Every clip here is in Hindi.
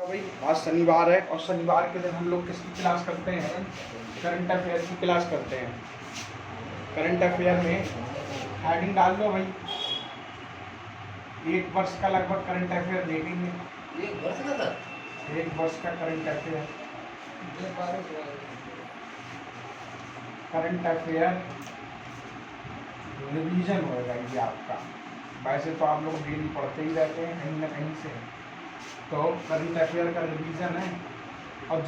भाई आज शनिवार है और शनिवार के दिन हम लोग किसकी क्लास करते हैं? करंट अफेयर की क्लास करते हैं। करंट अफेयर में हेडिंग डाल दो भाई, एक वर्ष का लगभग करंट अफेयर देखेंगे। एक वर्ष का था। एक वर्ष का current affair, current affair revision होएगा ये आपका। वैसे तो आप लोग डेली पढ़ते ही रहते हैं कहीं ना कहीं से, तो करंट अफेयर का रिवीजन है। और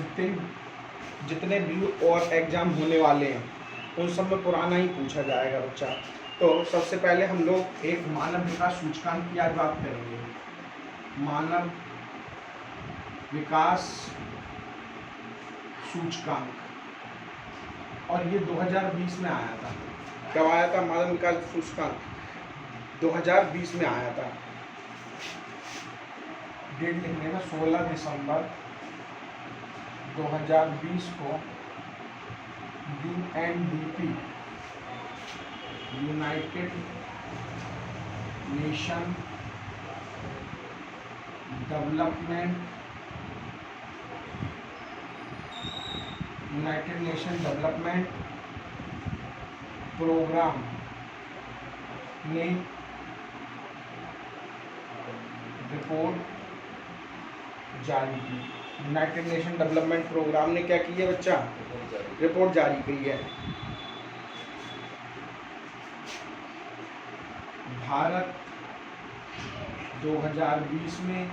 जितने भी और एग्जाम होने वाले हैं उन सब में पुराना ही पूछा जाएगा बच्चा। तो सबसे पहले हम लोग एक मानव विकास सूचकांक की आज बात करेंगे। मानव विकास सूचकांक, और ये 2020 में आया था। कब आया था मानव विकास सूचकांक? 2020 में आया था। डेट लिखने में 16 दिसंबर 2020 को UNDP, united nation development programme ने रिपोर्ट जारी की। यूनाइटेड नेशन डेवलपमेंट प्रोग्राम ने क्या की है बच्चा? रिपोर्ट जारी की है। भारत 2020 में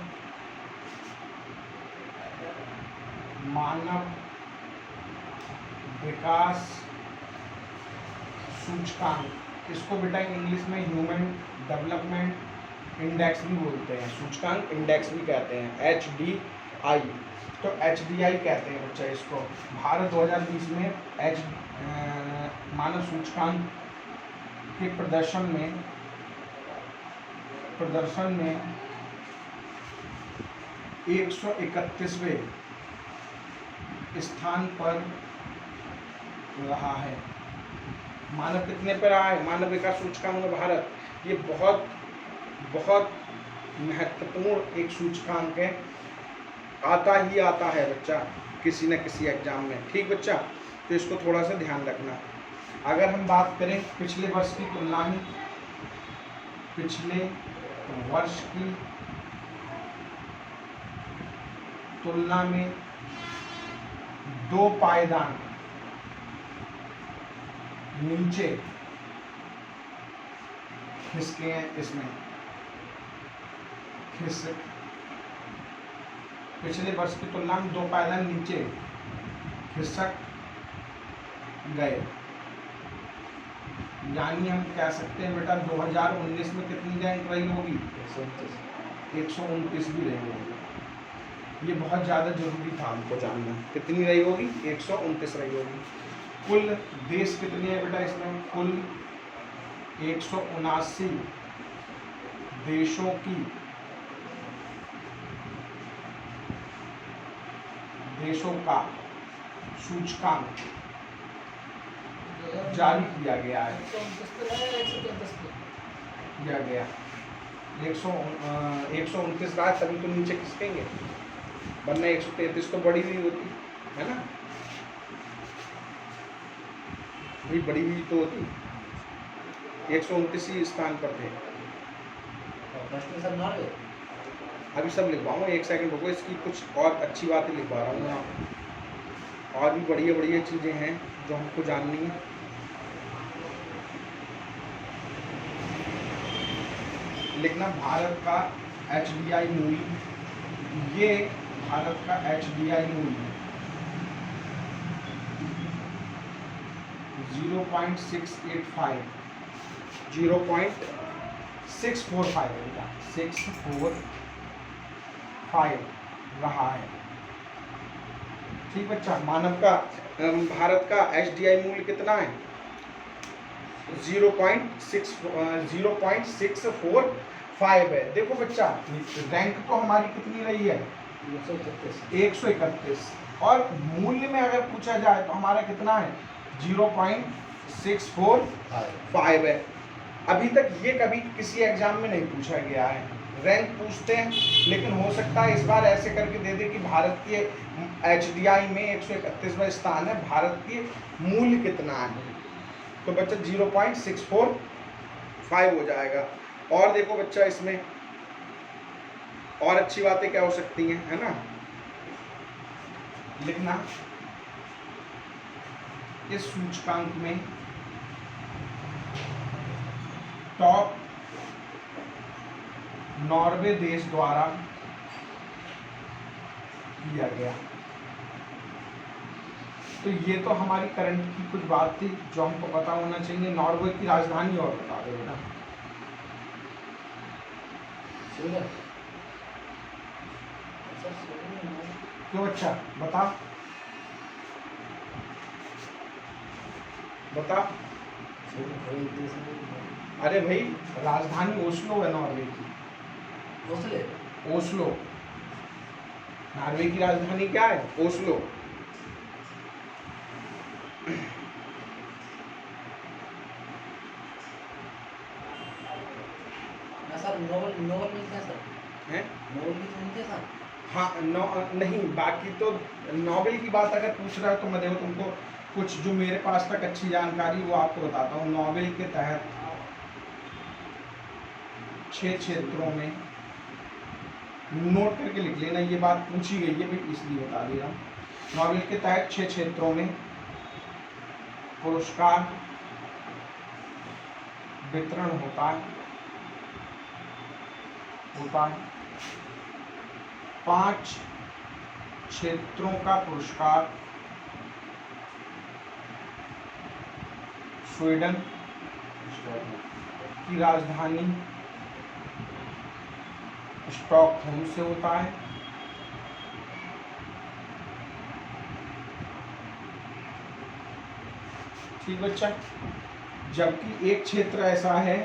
मानव विकास सूचकांक, इसको बेटा इंग्लिश में ह्यूमन डेवलपमेंट इंडेक्स भी बोलते हैं, सूचकांक इंडेक्स भी कहते हैं, HDI। तो HDI कहते हैं बच्चा इसको। भारत 2020 में मानव सूचकांक के प्रदर्शन में 131वें स्थान पर रहा है। मानव कितने पर रहा है? मानव विकास सूचकांक में भारत, ये बहुत बहुत महत्वपूर्ण एक सूचकांक है, आता ही आता है बच्चा किसी न किसी एग्जाम में। ठीक बच्चा, तो इसको थोड़ा सा ध्यान रखना। अगर हम बात करें पिछले वर्ष की तुलना में, पिछले वर्ष की तुलना में 2 पायदान नीचे खिसके हैं। इसमें पिछले वर्ष की तुलना में 2 पायदान नीचे खिसक गए। यानी हम कह सकते हैं बेटा 2019 में कितनी रैंक रही होगी? 129 भी रही होगी। ये बहुत ज़्यादा जरूरी था हमको जानना, कितनी रही होगी? 129 रही होगी। कुल देश कितने हैं बेटा इसमें? कुल 179 देशों का सूचकांक जारी किया गया है। 129 रहा, तभी तो नीचे खिसकेंगे, वरना 133 तो बड़ी हुई होती है ना, भी बड़ी हुई तो होती। 129 ही स्थान पर थे। अभी सब लिखवाऊंगा, एक सेकंड रुको, इसकी कुछ और अच्छी बातें लिखवा रहा हूँ यहाँ। और भी बढ़िया बढ़िया चीज़ें हैं जो हमको जाननी है। लिखना भारत का HDI मूल्य, ये भारत का HDI मूल्य 0.685 645 रहा है। ठीक बच्चा, मानव का भारत का HDI मूल्य कितना है? 0.645 है। देखो बच्चा, रैंक तो हमारी कितनी रही है? 131। और मूल्य में अगर पूछा जाए तो हमारा कितना है? 0.645 है। अभी तक ये कभी किसी एग्जाम में नहीं पूछा गया है। रैंक पूछते हैं, लेकिन हो सकता है इस बार ऐसे करके दे दे कि भारत के HDI में 131वां स्थान है, भारत के मूल्य कितना है, तो बच्चा 0.645 हो जाएगा। और देखो बच्चा इसमें और अच्छी बातें क्या हो सकती हैं, है ना, लिखना इस सूचकांक में टॉप नॉर्वे देश द्वारा किया गया। तो ये तो हमारी करंट की कुछ बात थी जो हमको पता होना चाहिए। नॉर्वे की राजधानी और बता दो बेटा। क्यों अच्छा, बता बता। अरे भाई राजधानी ओस्लो है नॉर्वे की। ओस्लो, नॉर्वे की राजधानी क्या है? ओस्लो। सर नोबल मिलते हैं सर, हैं? नोबल भी मिलते हैं सर। हाँ नहीं, बाकी तो नोबेल की बात अगर पूछ रहा है तो मैं देखो तुमको कुछ जो मेरे पास तक अच्छी जानकारी वो आपको बताता हूँ। नोबेल के तहत 6 क्षेत्रों में, नोट करके लिख लेना, ये बात पूछी गई है भाई इसलिए बता दे रहा हूँ। नोबेल के तहत 6 क्षेत्रों में पुरस्कार वितरण होता है। 5 क्षेत्रों का पुरस्कार स्वीडन की राजधानी स्टॉकहोम से होता है। ठीक बच्चा। जबकि एक क्षेत्र ऐसा है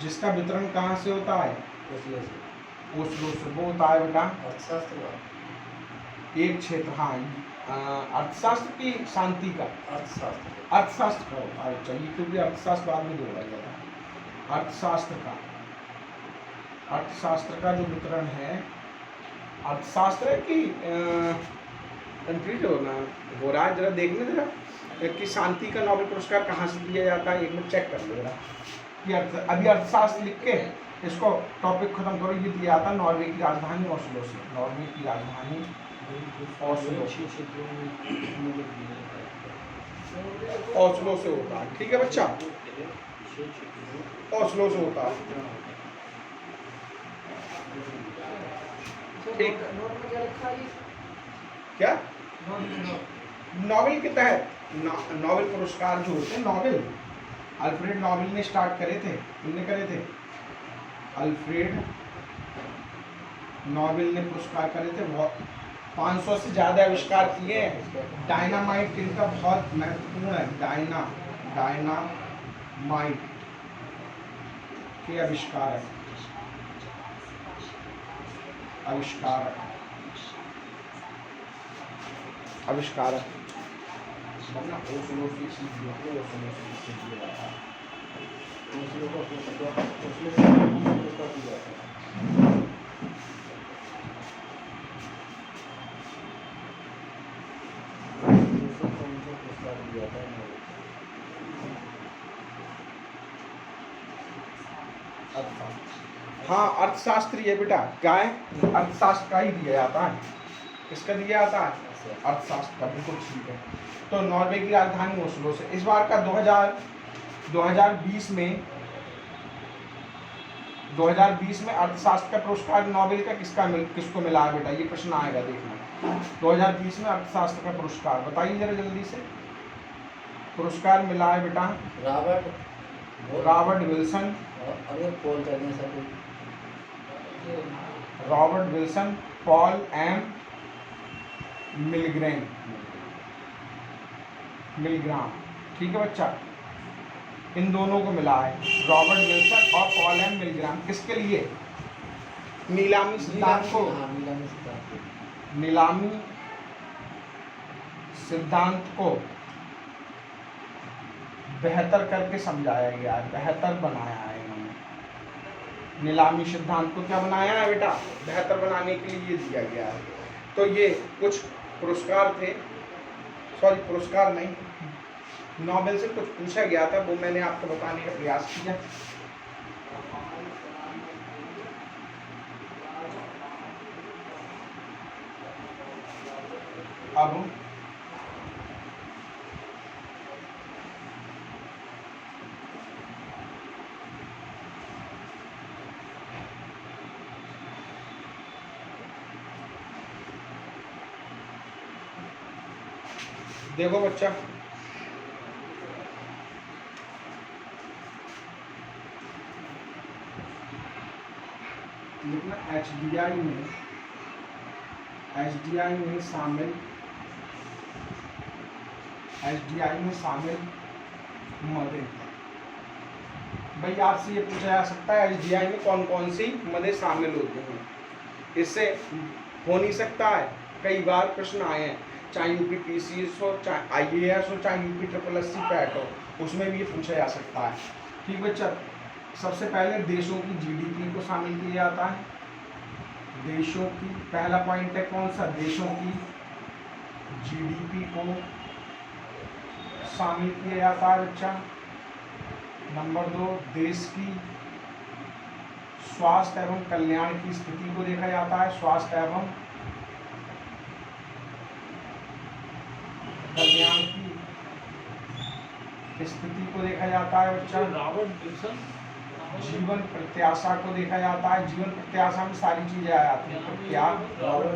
जिसका वितरण कहाँ से होता है? ओस्लो से। वो होता है बेटा एक क्षेत्र, हाँ अर्थशास्त्र की शांति का, अर्थशास्त्र का होता है चाहिए, क्योंकि अर्थशास्त्र बाद में जोड़ा गया था। अर्थशास्त्र का जो वितरण है, अर्थशास्त्र की कंफ्यूज हो रहा है, जरा देखने जरा कि शांति का नोबेल पुरस्कार कहाँ से दिया जाता है, एक मिनट चेक कर लो जरा कि अभी अर्थशास्त्र लिख के इसको टॉपिक खत्म करो। ये दिया जाता है नॉर्वे की राजधानी ओस्लो से। नॉर्वे की राजधानी ओस्लो से होता है। ठीक है बच्चा, ओस्लो से होता है। ठीक, क्या नोबेल के तहत नोबेल पुरस्कार जो होते हैं, नोबेल अल्फ्रेड नोबेल ने स्टार्ट करे थे। उनने करे थे, अल्फ्रेड नोबेल ने पुरस्कार करे थे। 500 से ज़्यादा आविष्कार किए हैं। डायनामाइट इनका बहुत महत्वपूर्ण है। डायनामाइट के आविष्कारक हाँ अर्थशास्त्री है बेटा, क्या है? अर्थशास्त्र का ही दिया जाता है। किसका दिया जाता है? अर्थशास्त्र का। बिल्कुल ठीक है। तो नॉर्वे की राजधानी ओस्लो से। इस बार का 2020 में अर्थशास्त्र का पुरस्कार नोबेल का किसको मिला है बेटा? ये प्रश्न आएगा, देखना। 2020 में अर्थशास्त्र का पुरस्कार बताइए जरा जल्दी से। पुरस्कार मिला है बेटा रॉबर्ट विल्सन, पॉल एम मिलग्राम। ठीक है बच्चा, इन दोनों को मिला है, रॉबर्ट विल्सन और पॉल एम मिलग्राम। किसके लिए? नीलामी सिद्धांत को बेहतर करके समझाया गया है, बेहतर बनाया है इन्होंने। नीलामी सिद्धांत को क्या बनाया है बेटा, बेहतर बनाने के लिए ये दिया गया है। तो ये कुछ पुरस्कार थे, सॉरी पुरस्कार नहीं, नोबेल से कुछ पूछा गया था, वो मैंने आपको बताने का प्रयास किया। अब देखो बच्चा, लिखना एचडीआई में शामिल मदें। भाई आपसे ये पूछा जा सकता है एचडीआई में कौन कौन सी मदें शामिल होती हैं, इससे हो नहीं सकता है। कई बार प्रश्न आए हैं, चाहे यूपी पीसीएस हो, चाहे आईएएस हो, चाहे यूपी ट्रिपल एससी पैट हो, उसमें भी ये पूछा जा सकता है। ठीक बच्चा, सबसे पहले देशों की जीडीपी को शामिल किया जाता है। देशों की, पहला पॉइंट है कौन सा, देशों की जीडीपी को शामिल किया जाता है बच्चा। नंबर 2, देश की स्वास्थ्य एवं कल्याण की स्थिति को देखा जाता है। स्वास्थ्य एवं कल्याण की स्थिति को देखा जाता है बच्चा। जीवन प्रत्याशा को देखा जाता है। जीवन प्रत्याशा में सारी चीजें आ जाती हैं, प्रत्याशा। और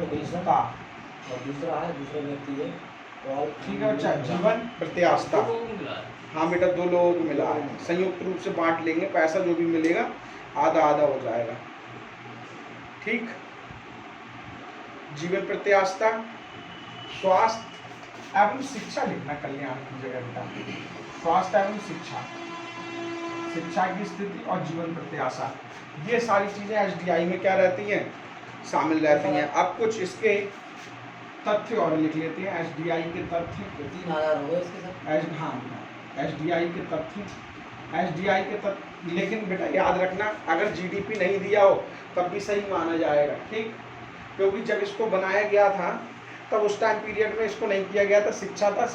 दूसरा है, दूसरा व्यक्ति है और ठीक है बच्चा, जीवन प्रत्याशा। हाँ बेटा, 2 लोगों को मिला है, संयुक्त रूप से बांट लेंगे, पैसा जो भी मिलेगा आधा आधा हो जाएगा। ठीक, जीवन प्रत्याशा, स्वास्थ्य एवं शिक्षा लिखना कल्याण की जगह बेटा। स्वास्थ्य एवं शिक्षा, शिक्षा की स्थिति और जीवन प्रत्याशा, ये सारी चीजें एचडीआई में क्या रहती हैं, शामिल रहती हैं। अब कुछ इसके तथ्य और लिख लेते हैं, एचडीआई के तथ्य। 3000 हो गए इसके साथ। हाँ, एचडीआई के तथ्य, एचडीआई के तथ्य। लेकिन बेटा याद रखना, अगर जीडीपी नहीं दिया हो तब भी सही माना जाएगा। ठीक, क्योंकि जब इसको बनाया गया था तब उस टाइम पीरियड में इसको नहीं किया गया था, शिक्षा था।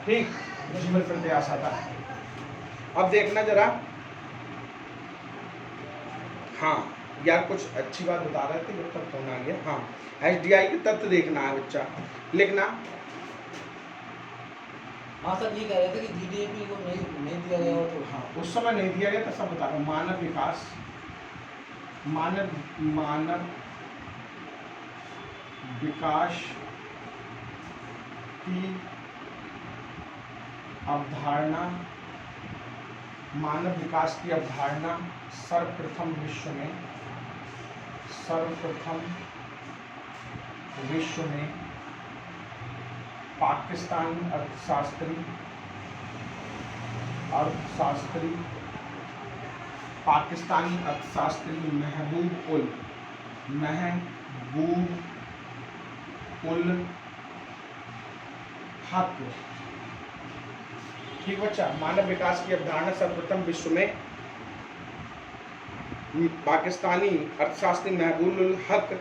ठीक, जीवन प्रत्याशा था। अब देखना जरा, हाँ यार कुछ अच्छी बात बता रहे थे जब तक फोन आ गया। हाँ, एचडीआई के तथ्य देखना है बच्चा, लिखना। हाँ सर, ये कह रहे थे कि जीडीपी को नहीं दिया गया हो तो। हाँ, उस समय नहीं दिया गया था, सब बता रहा हूँ। मानव विकास, मानव विकास की अवधारणा, मानव विकास की अवधारणा सर्वप्रथम विश्व में पाकिस्तानी अर्थशास्त्री महबूब उल हक। ठीक बच्चा, मानव विकास की अवधारणा सर्वप्रथम विश्व में पाकिस्तानी अर्थशास्त्री महबूब उल हक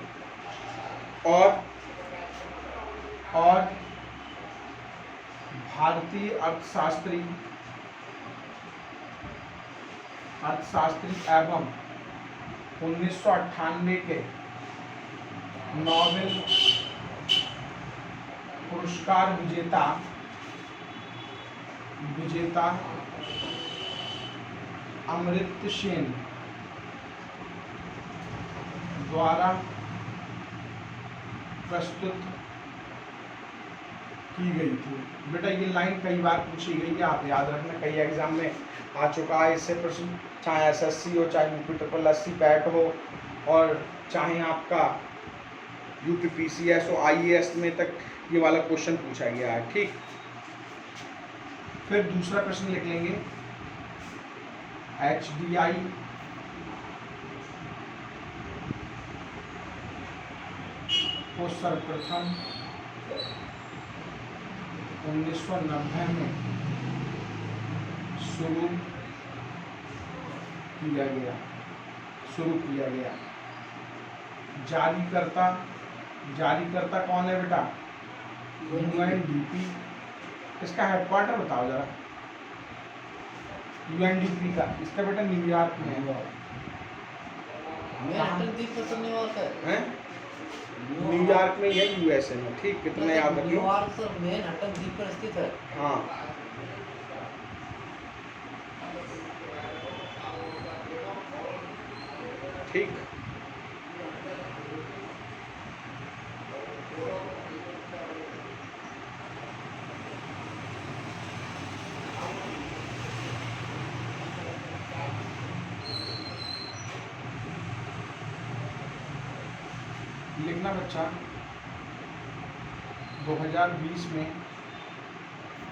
और भारतीय अर्थशास्त्री एवं 1998 के नोबेल पुरस्कार विजेता अमर्त्य सेन द्वारा प्रस्तुत की गई थी। बेटा ये लाइन कई बार पूछी गई है, आप याद रखना, कई एग्जाम में आ चुका है इससे प्रश्न, चाहे एसएससी हो, चाहे यूपी ट्रिपल एससी पैट हो, और चाहे आपका यूपी पीसीएस हो, आईएएस में तक ये वाला क्वेश्चन पूछा गया है। ठीक, फिर दूसरा प्रश्न लिख लेंगे, एचडीआई को सर्वप्रथम 1990 में शुरू किया गया। जारीकर्ता कौन है बेटा? यूएनडीपी। इसका हेडक्वार्टर बताओ जरा। यूएनडीपी का, इसका बेटा न्यूयॉर्क में है। मेन अटल द्वीप पर तो न्यूयॉर्क है। न्यूयॉर्क में है, यूएसए में। ठीक, कितना याद रखिए। न्यूयॉर्क तो मेन अटल द्वीप पर स्थित है। हाँ, ठीक। लिखना बच्चा। 2020 में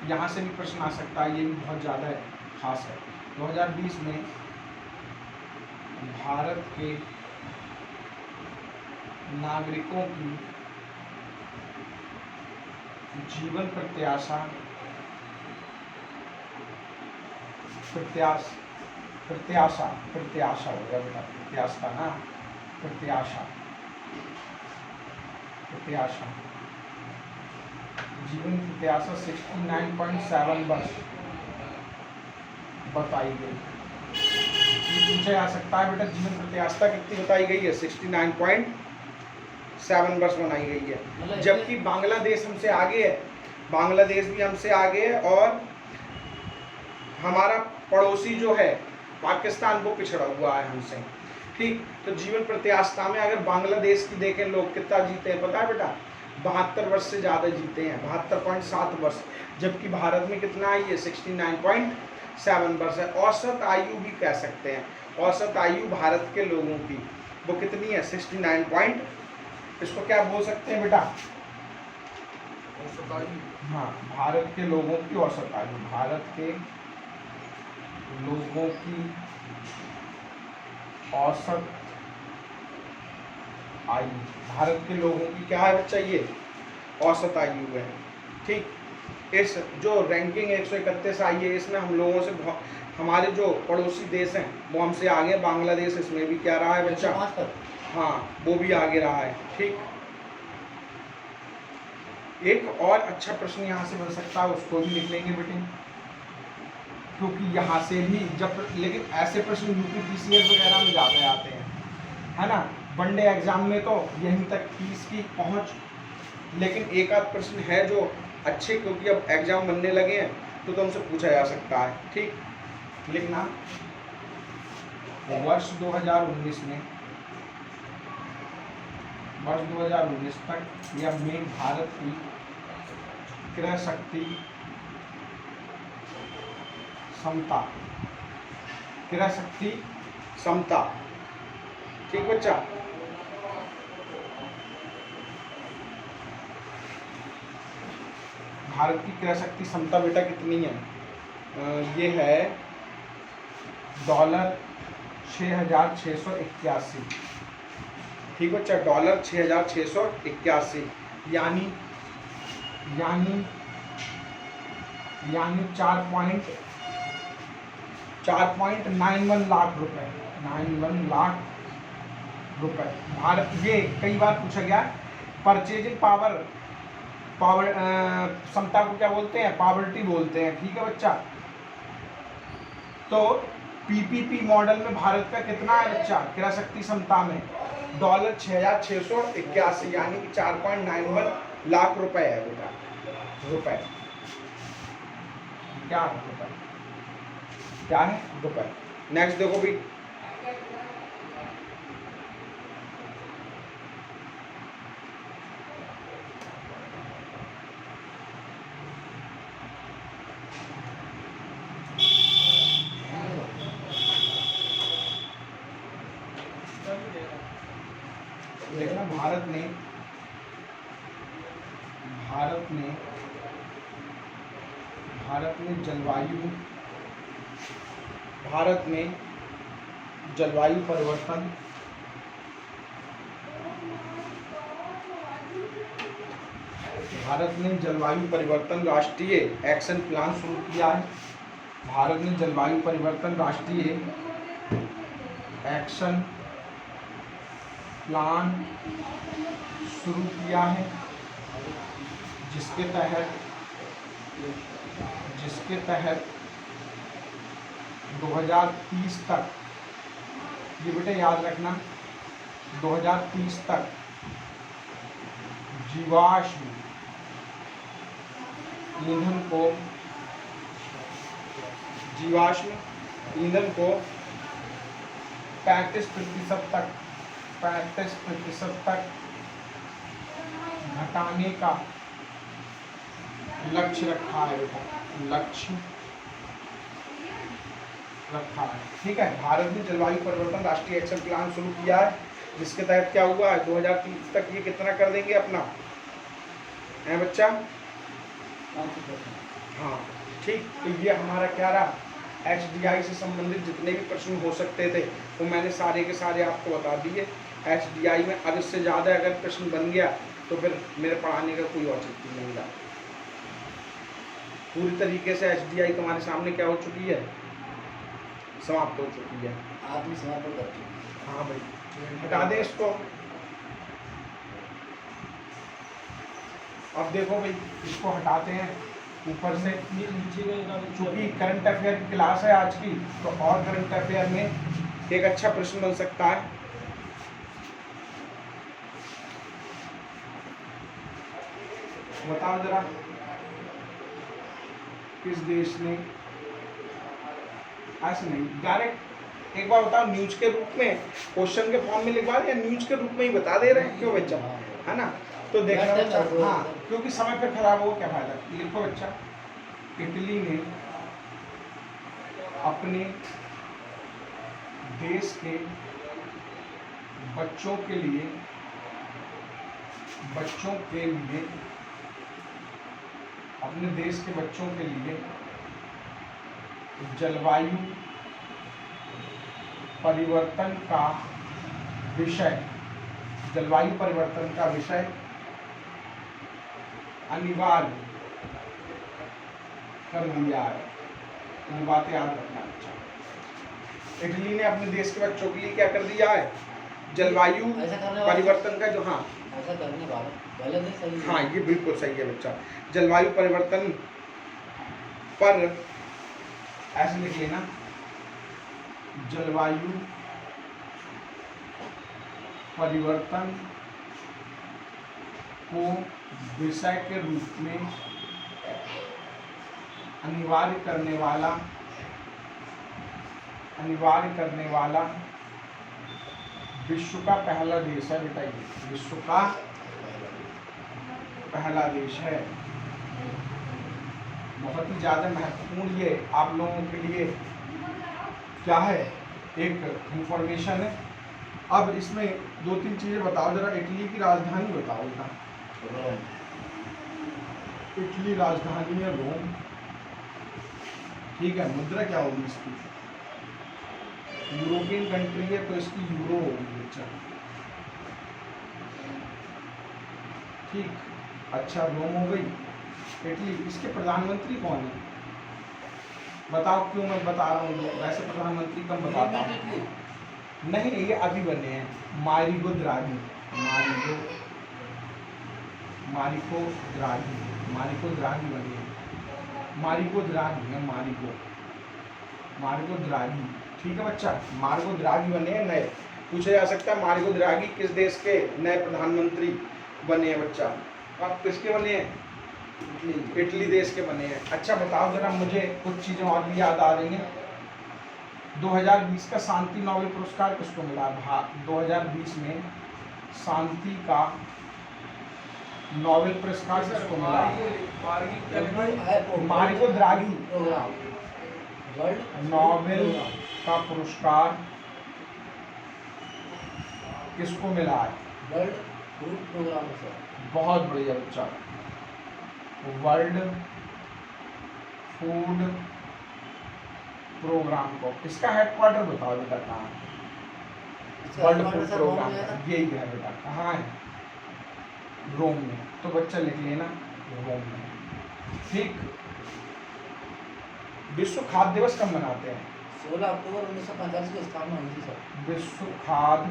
यहाँ से भी प्रश्न आ सकता है, ये भी बहुत ज़्यादा खास है। 2020 में भारत के नागरिकों की जीवन प्रत्याशा होगा बेटा, प्रत्याशा ना, प्रत्याशा जीवन प्रत्याशा 69.7 वर्ष बताई गई। ये पूछा जा सकता है बेटा, जीवन प्रत्याशा कितनी बताई गई है? 69.7 वर्ष बनाई गई है। जबकि बांग्लादेश हमसे आगे है, बांग्लादेश भी हमसे आगे है, और हमारा पड़ोसी जो है पाकिस्तान, वो पिछड़ा हुआ है हमसे। ठीक, तो जीवन प्रत्याशा में अगर बांग्लादेश की देखें, लोग कितना जीते हैं पता है बेटा? 72 वर्ष से ज़्यादा जीते हैं, 72.7 वर्ष। जबकि भारत में कितना है? ये 69.7 वर्ष है। औसत आयु भी कह सकते हैं, औसत आयु भारत के लोगों की वो कितनी है? 69 इसको क्या बोल सकते हैं बेटा? औसत आयु। हाँ, भारत के लोगों की औसत आयु, भारत के लोगों की औसत आयु, भारत के लोगों की क्या है बच्चा? ये औसत आयु है। ठीक, इस जो रैंकिंग 131 आई है, इसमें हम लोगों से हमारे जो पड़ोसी देश हैं वो हमसे आगे। बांग्लादेश इसमें भी क्या रहा है बच्चा? हाँ, वो भी आगे रहा है। ठीक, एक और अच्छा प्रश्न यहाँ से बन सकता है, उसको भी लिख लेंगे बेटे, क्योंकि यहाँ से भी जब, लेकिन ऐसे प्रश्न यूपीपीसीएस वगैरह में ज़्यादा आते हैं, है ना। वनडे एग्जाम में तो यहीं तक फीस की पहुँच, लेकिन एक आध प्रश्न है जो अच्छे, क्योंकि अब एग्जाम बनने लगे हैं तो तुमसे पूछा जा सकता है। ठीक, लिखना। वर्ष 2019 में, वर्ष 2019 तक यह मेन भारत की क्रय शक्ति समता। ठीक बच्चा, भारत की क्रय शक्ति समता बेटा कितनी है? ये है $6,681। ठीक बच्चा, $6,681, यानी 4.91 लाख रुपए, 91 लाख रुपए। भारत, ये कई बार पूछा गया, परचेजिंग पावर क्षमता को क्या बोलते हैं? पॉवर्टी बोलते हैं। ठीक है बच्चा, तो पीपीपी मॉडल में भारत का कितना है बच्चा क्रय शक्ति क्षमता में? $6,681, यानी कि 4.91 लाख रुपए है बेटा। रुपए क्या है? रुपए क्या है? रुपए। नेक्स्ट देखो भी, देखना, भारत में जलवायु परिवर्तन भारत ने जलवायु परिवर्तन राष्ट्रीय एक्शन प्लान शुरू किया है। भारत ने जलवायु परिवर्तन राष्ट्रीय एक्शन प्लान शुरू किया है, जिसके तहत 2030 तक, ये बेटा याद रखना, 2030 तक जीवाश्म ईंधन को 35% तक घटाने का लक्ष्य रखा है बेटा, लक्ष्य रखा है। ठीक है, भारत ने जलवायु परिवर्तन राष्ट्रीय एक्शन प्लान शुरू किया है, जिसके तहत क्या हुआ है, 2030 तक ये कितना कर देंगे अपना, है बच्चा? हाँ ठीक, तो ये हमारा क्या रहा, HDI से संबंधित जितने भी प्रश्न हो सकते थे वो मैंने सारे के सारे आपको बता दिए। HDI में अब इससे ज़्यादा अगर प्रश्न बन गया तो फिर मेरे पढ़ाने का कोई औचित्य नहीं रहा। पूरी तरीके से HDI तुम्हारे सामने क्या हो चुकी है, समाप्त हो चुकी है। आत्मसमर्पण कर चुकी। हाँ भाई, हटा दे इसको। अब देखो भाई, इसको हटाते हैं ऊपर से, चूंकि करंट अफेयर की क्लास है आज की, तो और करंट अफेयर में एक अच्छा प्रश्न बन सकता है। बताओ जरा, किस देश ने, ऐसे नहीं डायरेक्ट एक बार बताओ, न्यूज के रूप में क्वेश्चन के फॉर्म में लिखवा दे या न्यूज के रूप में ही बता दे रहे हैं, क्यों बच्चा, है ना? तो देखना बच्चा, हाँ, क्योंकि समय पे खराब हो क्या फायदा। लिखो बच्चा, इटली ने अपने देश के बच्चों के लिए अपने देश के बच्चों के लिए जलवायु परिवर्तन का विषय अनिवार्य कर दिया है। ये बात याद रखना अच्छा। इटली ने अपने देश के बच्चों के लिए क्या कर दिया है, जलवायु परिवर्तन का जो, हाँ ऐसा करने वाला गलत है, सही है? हाँ ये बिल्कुल सही है बच्चा। जलवायु परिवर्तन पर ऐसे लिख लेना, जलवायु परिवर्तन को विषय के रूप में अनिवार्य करने वाला विश्व का पहला देश है बेटा। ये विश्व का पहला देश है। बहुत ही ज़्यादा महत्वपूर्ण ये आप लोगों के लिए क्या है, एक इंफॉर्मेशन है। अब इसमें दो तीन चीज़ें बताओ जरा। इटली की राजधानी बताओ बेटा। इटली राजधानी है रोम, ठीक है। मुद्रा क्या होगी इसकी, यूरोपियन कंट्री है तो इसकी यूरो होगी बच्चा, ठीक। अच्छा, रोम हो गई, इटली। इसके प्रधानमंत्री कौन है बताओ, क्यों मैं बता रहा हूँ, वैसे प्रधानमंत्री कम बताता हूँ। नहीं ये अभी बने हैं, मारिगो द्राघी बने हैं, मारिगो द्राघी, ठीक है बच्चा। मारिगो द्राघी बने हैं नए। पूछा जा सकता है मारिगो द्राघी किस देश के नए प्रधानमंत्री बने हैं बच्चा। अब किसके बने हैं, इटली देश के बने हैं। अच्छा बताओ जरा मुझे कुछ चीज़ें और भी याद आ रही हैं। 2020 का शांति नोबेल पुरस्कार किसको मिला? 2020 में शांति का नोबेल पुरस्कार किसको मिला? मारिगो द्राघी। नोबेल का पुरस्कार किसको मिला है? वर्ल्ड फूड प्रोग्राम से। बहुत बढ़िया बच्चा, वर्ल्ड फूड प्रोग्राम को। इसका हेडक्वार्टर बताओ बेटा कहाँ है? वर्ल्ड फूड प्रोग्राम यही है बेटा, कहाँ है? रोम में। तो बच्चा लिख लेना रोम में। ठीक। विश्व खाद्य दिवस कब मनाते हैं? 16 अक्टूबर 1945 को स्थापना हुई थी सर। विश्व खाद्य,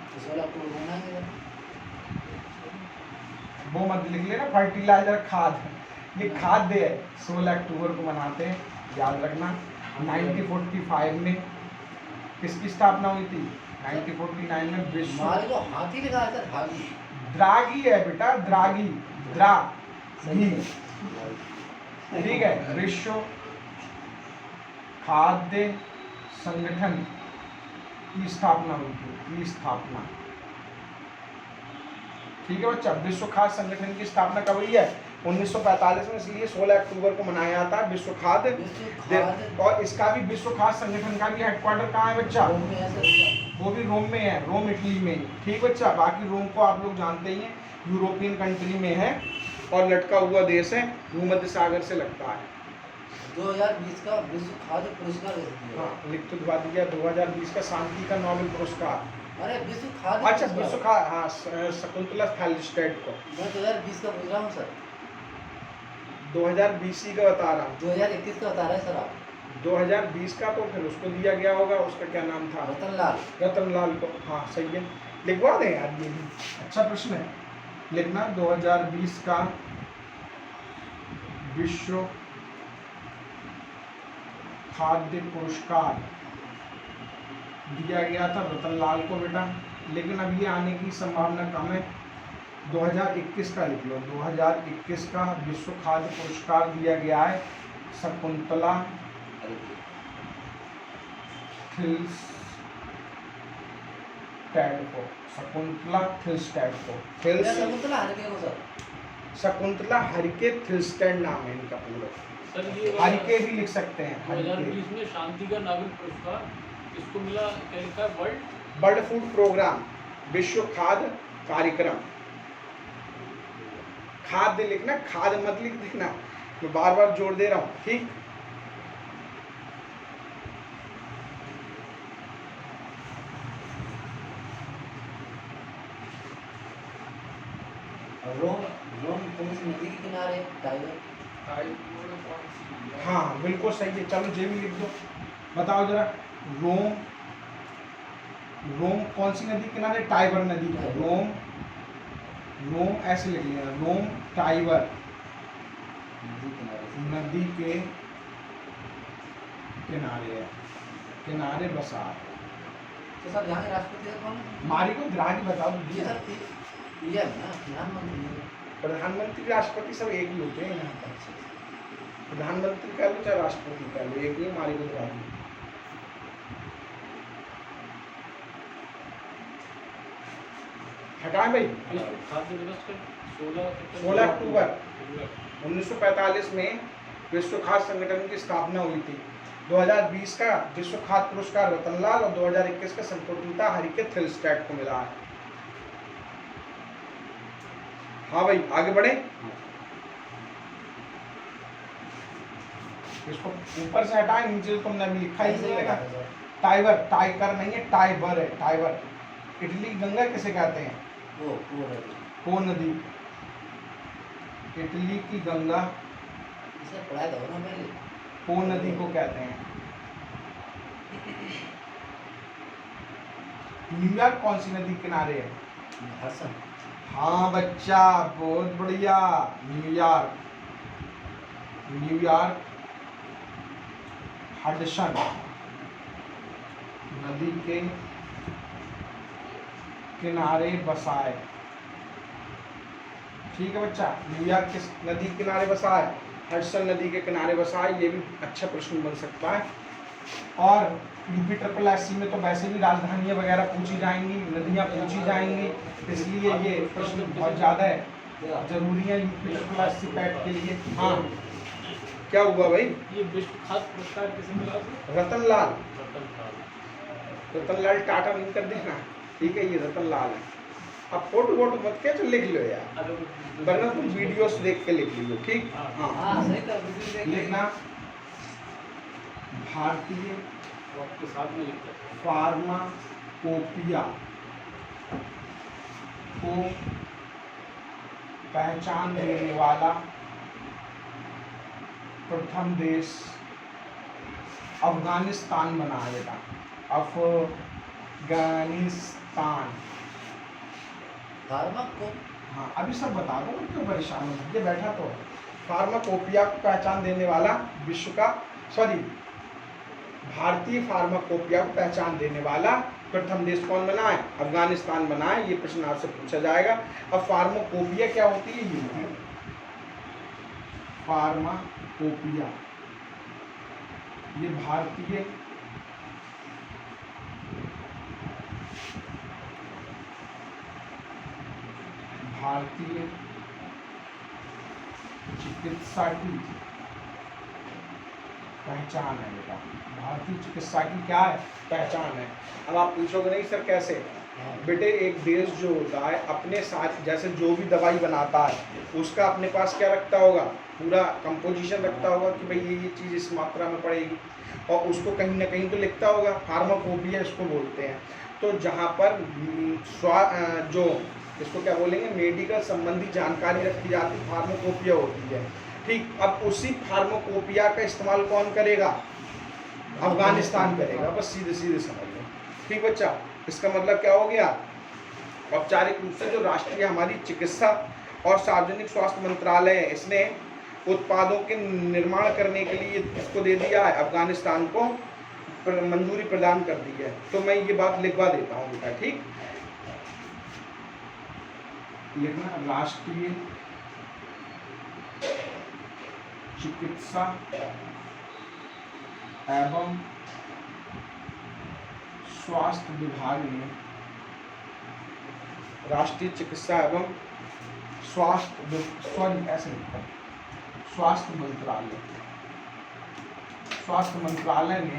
तो 16 अक्टूबर को मनाएंगे सर। वो मत लिख लेना फर्टिलाइजर खाद, ये खाद्य है। 16 अक्टूबर को मनाते हैं, याद रखना। 1945 में किसकी स्थापना हुई थी? 1949 में विश्व, माल को हाथी लिखा है सर, हाथी। द्रागी है बेटा, द्रागी, द्रागी। ठीक है। विश्व खाद्य संगठन की स्थापना हुई थी, की स्थापना। ठीक है बच्चा, विश्व खाद्य संगठन की स्थापना कब हुई है? 1945 में, इसलिए 16 अक्टूबर को मनाया जाता है विश्व खाद्य। और इसका भी, विश्व खाद्य संगठन का भी हेडक्वार्टर कहाँ है बच्चा? रोम में है सर। वो भी रोम में है, रोम इटली में। ठीक बच्चा, बाकी रोम को आप लोग जानते ही हैं, यूरोपियन कंट्री में है और लटका हुआ देश है, भूमध्य सागर से लगता है। 2020 का विश्व खाद्य पुरस्कार दे दिया। हाँ, लिख तो दबा दिया। 2020 का शांति का नोबेल पुरस्कार। अरे विश्व खाद्य अच्छा, पुरस्कार। विश्व खाद्य, हाँ, शकुंतला थैलेस्टेड को। मैं 2020 का पूछ रहा हूँ सर। 2020 ही का बता रहा हूँ। 2021 का बता रहे हैं सर आप। 2020 का तो फिर उसको दिया गया होगा, उसका क्या नाम था? रतन लाल। रतन लाल को। हाँ सही है, लिखवा दें यार, ये भी अच्छा प्रश्न है। लिखना 2020 का विश्व खाद्य पुरस्कार दिया गया था रतन लाल को बेटा, लेकिन अब ये आने की संभावना कम है। 2021 का लिख लो। 2021 का विश्व खाद्य पुरस्कार दिया गया है शकुंतला थिल्सटैड को। शकुंतला थिल्सटैड को। शकुंतला हरके को सर। शकुंतला हरिके थिल्सटैड नाम है इनका पूरा। सर ये हरिके भी लिख सकते हैं, हरिके। 2020 में शांति का नोबेल पुरस्कार किसको मिला? क्या लिखा है? वर्ल्ड फूड प्रोग्राम, विश्व खाद्य कार्यक्रम। खाद्य लिखना, खाद्य मत लिख देना, मैं बार बार जोड़ दे रहा हूँ। ठीक। रोम, रोम कौन सी नदी के किनारे? टाइगर। हाँ बिल्कुल सही है, चलो जे भी लिख दो। बताओ जरा, रोम, रोम कौन सी नदी के किनारे? टाइबर नदी के। रोम, रोम ऐसे लिख लेना, रोम टाइबर नदी किनारे। नदी के किनारे है, किनारे बसा है। तो सर यहाँ के राष्ट्रपति सर कौन है? मारी को द्रागी बताओ ये दिया। सर पीएम ना, प्रधानमंत्री। प्रधानमंत्री राष्ट्रपति सब एक ही होते हैं यहाँ पर। प्रधानमंत्री का लो चाहे राष्ट्रपति का लो, एक ही मारी को द्रागी। हटाएं भाई। विश्व खाद्य दिवस का 16 अक्टूबर 1945 में विश्व खाद्य संगठन की स्थापना हुई थी। 2020 का विश्व खाद्य पुरस्कार रतनलाल और 2021 का शकुंतला हरिके थिल्सटैड को मिला है। हाँ भाई आगे बढ़े। इसको ऊपर से हटाएं, नीचे तो तुमने अभी लिखा ही नहीं लगा। टाइबर, टाइगर नहीं है, टाइबर है, टाइबर। इटली गंगा किसे कहते हैं? वो नदी। को नदी। इटली की गंगा इसे पढ़ाया था ना पहले। को नदी को कहते हैं। न्यूयॉर्क कौन सी नदी किनारे है? हडसन। हाँ बच्चा, बहुत बढ़िया। न्यूयॉर्क, न्यूयॉर्क हडसन नदी के किनारे बसा है। ठीक है बच्चा, न्यूयॉर्क किस नदी के किनारे बसा है? हडसन नदी के किनारे बसा है। ये भी अच्छा प्रश्न बन सकता है। और यूपी ट्रिपल एससी में तो वैसे भी राजधानियां वगैरह पूछी जाएंगी, नदियां पूछी जाएंगी, इसलिए ये प्रश्न बहुत ज़्यादा है, जरूरी है यूपी ट्रिपल एससी पैट के लिए। हाँ क्या हुआ भाई? ये विश्व खाद्य पुरस्कार किसे मिला? रतन लाल, रतन लाल। रतन लाल टाटा नहीं कर देना। ठीक है, ये रतन लाल है। अब फोटो वोटो मत क्या, तो लिख लो यार, अरे वरना तुम वीडियोस देख के लिख लियो। ठीक। हाँ हाँ सही था। लिखना भारतीय वो आपके साथ में लिखते हैं। फार्माकोपिया को पहचान देने वाला प्रथम देश अफगानिस्तान बना है बेटा, अफगानिस्तान। फार्माको हाँ अभी सब बता दो, क्यों परेशान हो, ये बैठा तो। फार्माकोपिया को पहचान देने वाला विश्व का, सॉरी, भारतीय फार्माकोपिया को पहचान देने वाला प्रथम देश कौन बना है? अफगानिस्तान बना है। ये प्रश्न आपसे पूछा जाएगा। अब फार्माकोपिया क्या होती है? ये फार्माकोपिया ये भारतीय चिकित्सा की पहचान है बेटा। भारतीय चिकित्सा की क्या है? पहचान है। अब आप पूछोगे नहीं सर कैसे? बेटे एक देश जो होता है अपने साथ, जैसे जो भी दवाई बनाता है उसका अपने पास क्या रखता होगा? पूरा कंपोजिशन रखता होगा कि भाई ये चीज़ इस मात्रा में पड़ेगी, और उसको कहीं ना कहीं तो लिखता होगा। फार्माकोपिया इसको बोलते हैं। तो जहाँ पर जो इसको क्या बोलेंगे, मेडिकल संबंधी जानकारी रखी जाती, फार्माकोपिया होती है। ठीक, अब उसी फार्माकोपिया का इस्तेमाल कौन करेगा? अफगानिस्तान करेगा। बस सीधे सीधे समझ लो। ठीक बच्चा, इसका मतलब क्या हो गया? औपचारिक रूप से जो राष्ट्रीय हमारी चिकित्सा और सार्वजनिक स्वास्थ्य मंत्रालय है, इसने उत्पादों के निर्माण करने के लिए इसको दे दिया है, अफगानिस्तान को मंजूरी प्रदान कर दी है। तो मैं ये बात लिखवा देता हूँ बेटा। ठीक, लिखना राष्ट्रीय चिकित्सा एवं स्वास्थ्य विभाग ने, राष्ट्रीय चिकित्सा एवं स्वास्थ्य मंत्रालय ने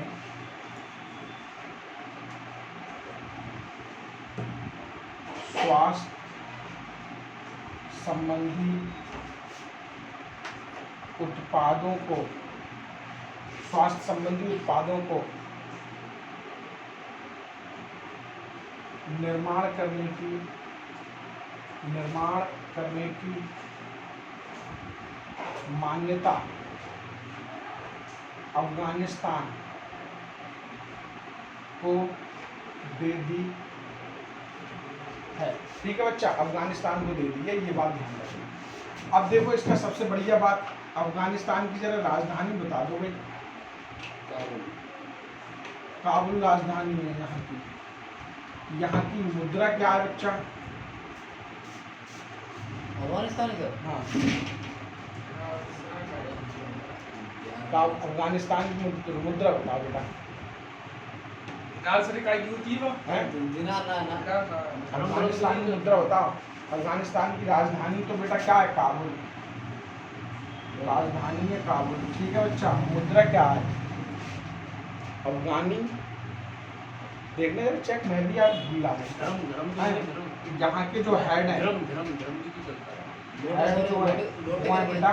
स्वास्थ्य संबंधी उत्पादों को निर्माण करने की मान्यता अफगानिस्तान को दे दी है। ठीक है बच्चा, अफगानिस्तान को दे दी है, ये बात ध्यान रखना। अब देखो इसका सबसे बढ़िया बात, अफगानिस्तान की जरा राजधानी बता दो भाई। काबुल राजधानी है यहाँ की। यहाँ की मुद्रा क्या है बच्चा? अफगानिस्तान का हाँ, अफगानिस्तान की मुद्रा बताओ बेटा। अफगानिस्तान की मुद्रा बताओ। अफगानिस्तान की राजधानी तो बेटा क्या है? काबुल। राजधानी है काबुल। ठीक है बच्चा, मुद्रा क्या है? अफगानी। देखने जरा चेक, मैं भी यार भूला। यहाँ के जो हेड है, हेड जो है वो है बेटा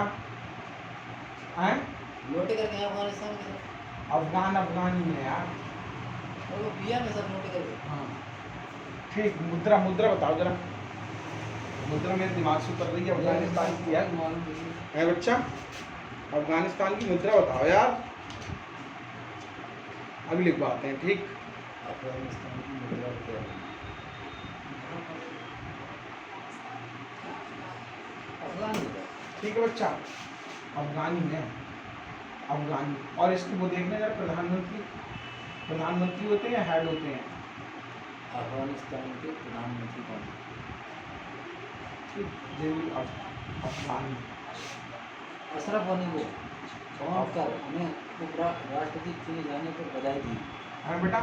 हैं लोटे करके अफगानिस्तान के अफगानी है यार। वो पिया में सब लोटे करके। हाँ ठीक, मुद्रा बताओ जरा। मुद्रा मेरे दिमाग से उतर रही है, अफगानिस्तान की है बच्चा। अफगानिस्तान की मुद्रा बताओ यार, अभी लिखवाते हैं। ठीक, अफगानिस्तान की मुद्रा क्या है? अफगानी है। ठीक है बच्चा, अफगानी है, अफगानी। और इसकी वो देखना जरा, प्रधानमंत्री होते हैं या हेड होते हैं? अफगानिस्तान के प्रधानमंत्री कौन? अफगानी अशरफ गनी को कौन कर उन्हें राष्ट्रपति चुने जाने पर बधाई दी है बेटा।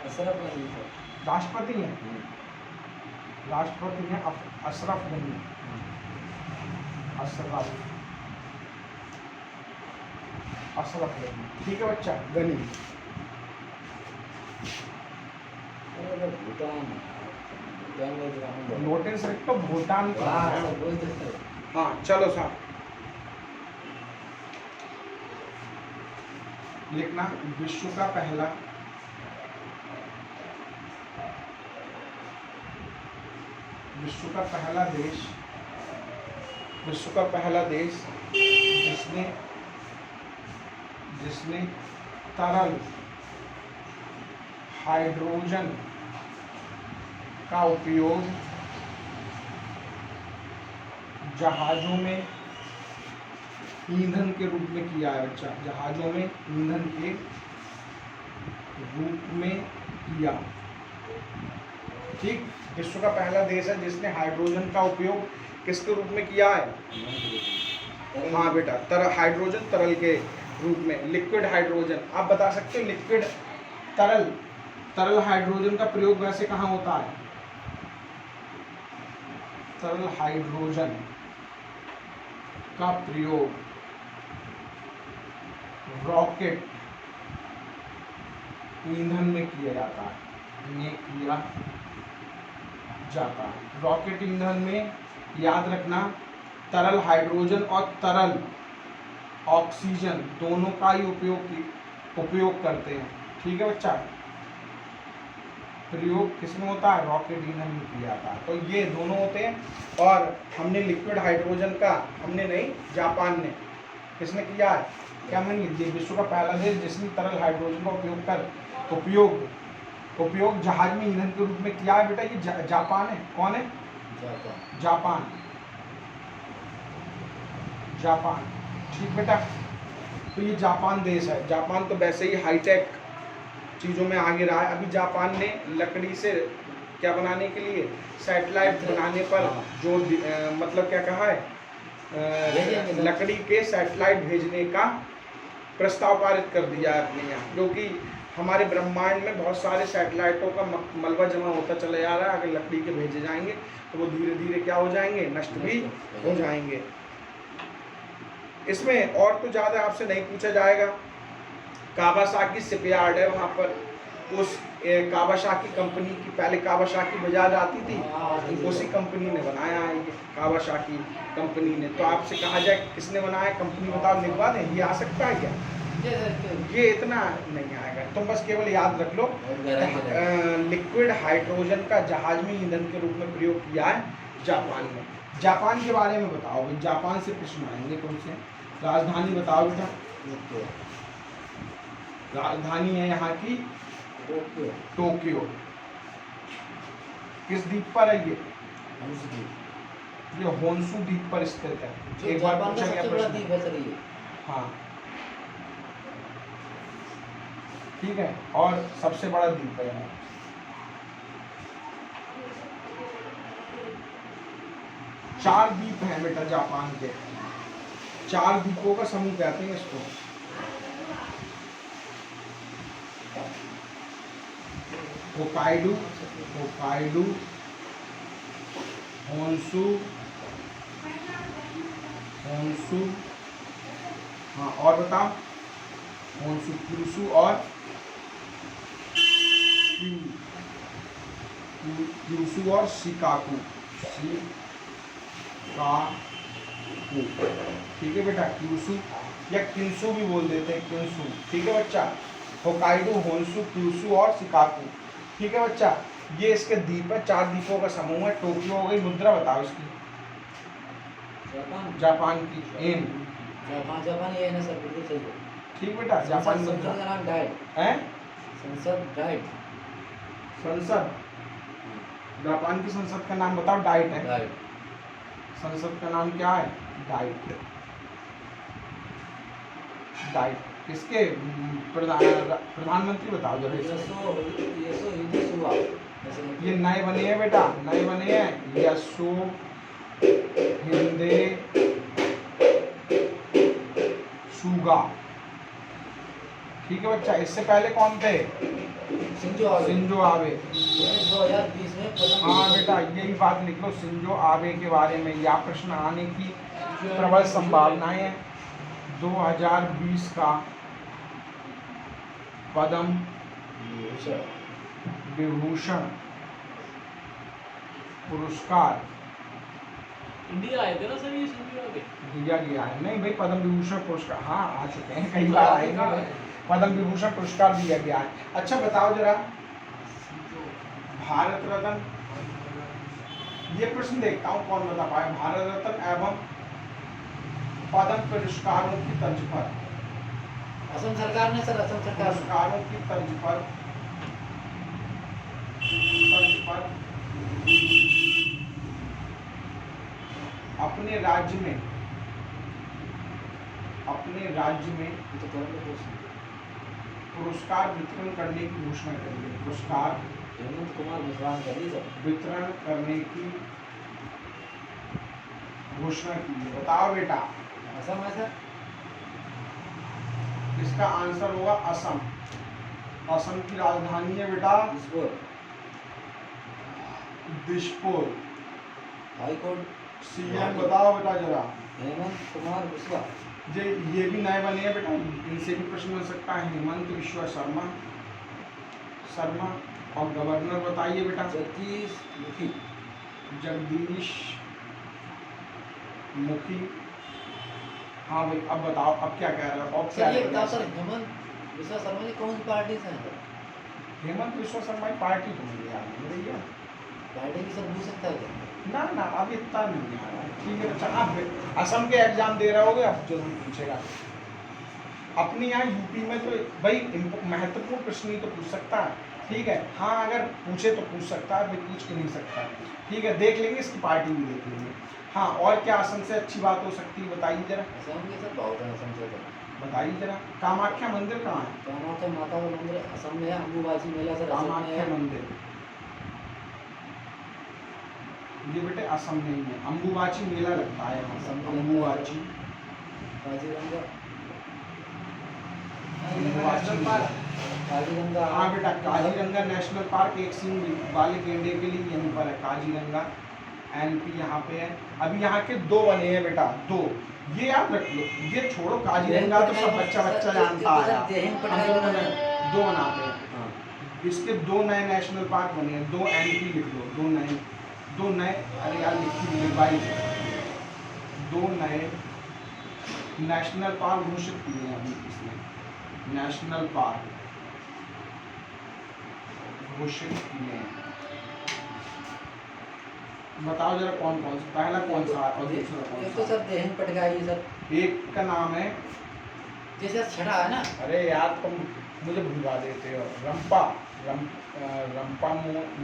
अशरफ गनी को राष्ट्रपति हैं, राष्ट्रपति हैं अशरफ गनी। अशरफ गनी। ठीक है बच्चा, गनी। भूटान नोटिस रख तो भूटान का है। वही तो है। हाँ चलो साहब, लिखना विश्व का पहला देश विश्व का पहला देश जिसने तरल हाइड्रोजन का उपयोग जहाजों में ईंधन के रूप में किया है। बच्चा, जहाजों में ईंधन के रूप में किया। ठीक, विश्व का पहला देश है जिसने हाइड्रोजन का उपयोग किसके रूप में किया है? हाँ बेटा, तरल हाइड्रोजन, तरल के रूप में, लिक्विड हाइड्रोजन। आप बता सकते हो लिक्विड तरल हाइड्रोजन का प्रयोग वैसे कहाँ होता है? तरल हाइड्रोजन का प्रयोग रॉकेट ईंधन में किया जाता है। रॉकेट ईंधन में याद रखना, तरल हाइड्रोजन और तरल ऑक्सीजन दोनों का ही उपयोग करते हैं। ठीक है बच्चा, प्रयोग किसमें होता है? रॉकेट ईंधन में किया जाता है। तो ये दोनों होते हैं। और हमने लिक्विड हाइड्रोजन का, हमने नहीं, जापान ने, किसने किया है? क्या मान लीजिए, विश्व का पहला देश जिसने तरल हाइड्रोजन का उपयोग जहाज में ईंधन के रूप में किया है। बेटा ये जापान है। कौन है? जापान। ठीक बेटा, तो ये जापान देश है। जापान तो वैसे ही हाईटेक चीज़ों में आगे रहा है। अभी जापान ने लकड़ी से क्या बनाने के लिए, सैटेलाइट बनाने पर जो मतलब क्या कहा है, लकड़ी के सैटेलाइट भेजने का प्रस्ताव पारित कर दिया है अपने यहाँ, क्योंकि हमारे ब्रह्मांड में बहुत सारे सैटेलाइटों का मलबा जमा होता चला जा रहा है। अगर लकड़ी के भेजे जाएंगे तो वो धीरे धीरे क्या हो जाएंगे? नष्ट भी हो जाएंगे। इसमें और तो ज़्यादा आपसे नहीं पूछा जाएगा। कावासाकी शिपयार्ड है वहाँ पर, उस कावासाकी कंपनी की, पहले कावासाकी बजाज आती थी, उसी कंपनी ने बनाया है ये, कावासाकी कंपनी ने। तो आपसे कहा जाए किसने बनाया, कंपनी बताओ, लिखवा दें। ये आ सकता है क्या? ये इतना नहीं आएगा, तुम बस केवल याद रख लो, लिक्विड हाइड्रोजन का जहाज में ईंधन के रूप में प्रयोग किया है जापान ने। जापान के बारे में बताओ भाई, जापान से प्रश्न आएंगे तुमसे। राजधानी बताओ बेटा। राजधानी है यहाँ की टोक्यो। किस द्वीप पर है ये? होन्शु द्वीप पर स्थित है। एक बार पूछा गया प्रश्न। हाँ ठीक है, और सबसे बड़ा द्वीप है यहाँ। चार द्वीप हैं बेटा जापान के, चार द्वीपों का समूह कहते हैं इसको। होकाइडो, होन्शु, हाँ और बताओ, होन्शु, क्यूशु और शिकाकू। ठीक है बेटा, क्यूशु या किंसु भी बोल देते हैं, किंसु। ठीक है बच्चा, होकाइडो, होन्शु, क्यूशु और शिकाकू। ठीक है बच्चा, ये इसके द्वीप है, चार द्वीपों का समूह है। टोक्यो हो गई। मुद्रा बताओ इसकी, जापान की। एम जापान ये है ना सर, बिल्कुल सही है। ठीक बेटा, जापान मुद्रा का नाम डाइट है। संसद, जापान की संसद का नाम बताओ। डाइट है। संसद का नाम क्या है? डाइट। किसके प्रधानमंत्री बताओ जरा। ये नए बने हैं बेटा, नए बने हैं। यसो हिंदे सुगा। ठीक है बच्चा, इससे पहले कौन थे? Shinzo Abe. 2020 में। हाँ बेटा, यही बात लिख लो, शिंजो आबे के बारे में या प्रश्न आने की प्रबल संभावनाएं हैं। 2020 का पद्म विभूषण पुरस्कार इंडिया आए थे ना सर ये शिंजो आबे? दिया गया है। नहीं भाई, पद्म विभूषण पुरस्कार, हाँ आ चुके हैं, कई बार आएंगे। पद्म विभूषण पुरस्कार दिया गया है। अच्छा बताओ जरा, भारत रत्न, ये प्रश्न देखता हूँ कौन बता पाए। भारत रत्न एवं पद्म पुरस्कारों की तर्ज पर, असम सरकार ने सर, असम सरकार ने पुरस्कारों की तर्ज पर अपने राज्य में ये तो करेंगे क्वेश्चन। पुरस्कार वितरण करने की घोषणा करी है। पुरस्कार हेमंत कुमार मिश्रा ने करी सर। वितरण करने की घोषणा की है। बताओ बेटा, असम है सर। इसका आंसर होगा असम। असम की राजधानी है बेटा Dispur. Dispur. High court CM बताओ बेटा जरा। हेमंत कुमार मिश्रा। ये भी नए बने हैं बेटा, इनसे भी प्रश्न हो सकता है। हेमंत विश्व शर्मा और गवर्नर बताइए बेटा। जगदीश मुखी। जगदीश मुखी। हाँ भाई, अब बताओ, अब क्या कह रहे हो? अब क्या सर ये कह रहे बताओ हो? सर, हेमंत विश्वा शर्मा जी कौन सी पार्टी से हैं सर? हेमंत विश्व शर्मा की पार्टी तो मुझे याद नहीं भैया। पार्टी की सर पूछ सकता है क्या? ना अब इतना नहीं आ रहा है। ठीक है बच्चा, आप असम के एग्जाम दे रहे होगे, अब जरूर पूछेगा। अपनी यहाँ यूपी में तो भाई महत्वपूर्ण प्रश्न ही तो पूछ सकता है। ठीक है, हाँ अगर पूछे तो पूछ सकता है, फिर पूछ के नहीं सकता। ठीक है, देख लेंगे, इसकी पार्टी भी देख लेंगे। हाँ, और क्या असम से अच्छी बात हो सकती है, बताइए जरा। असम के सर बहुत है, असम से सर। बताइए जरा। कामाख्या मंदिर कहाँ है? कामाख्या माता का मंदिर असम में है। अम्बुबाची मेला सर असम में कामाख्या है। मंदिर ये बेटे असम में ही है। अम्बुबाची मेला लगता है वहाँ असम पर। में अम्बुबाची काजीरंगा। अम्बुबाची मेला। काजीरंगा। हाँ बेटा, काजीरंगा नेशनल पार्क एक सींग वाले गेंडे के लिए यहीं पर है। काजीरंगा एनपी यहाँ पे है। अभी यहाँ के दो बने हैं बेटा, दो। ये याद रख लो, ये छोड़ो, काजीरंगा तो सब बच्चा जानता है। हम दोनों में दो बनाते हैं। हाँ। इसके दो नए नेशनल पार्क बने हैं। दो एनपी लिख लो, दो नए, अरे यार लिखवाई, दो नए नेशनल पार्क घोषित किए हैं अभी इसने। नेशनल पार्क घोषित किए हैं। बताओ जरा कौन कौन सा, पहला कौन सा और दूसरा कौन एक तो सा? सर देहन पटकाई है सर। एक का नाम है, जैसे छठा है ना। अरे यार तुम मुझे भुलवा देते हो। रंपा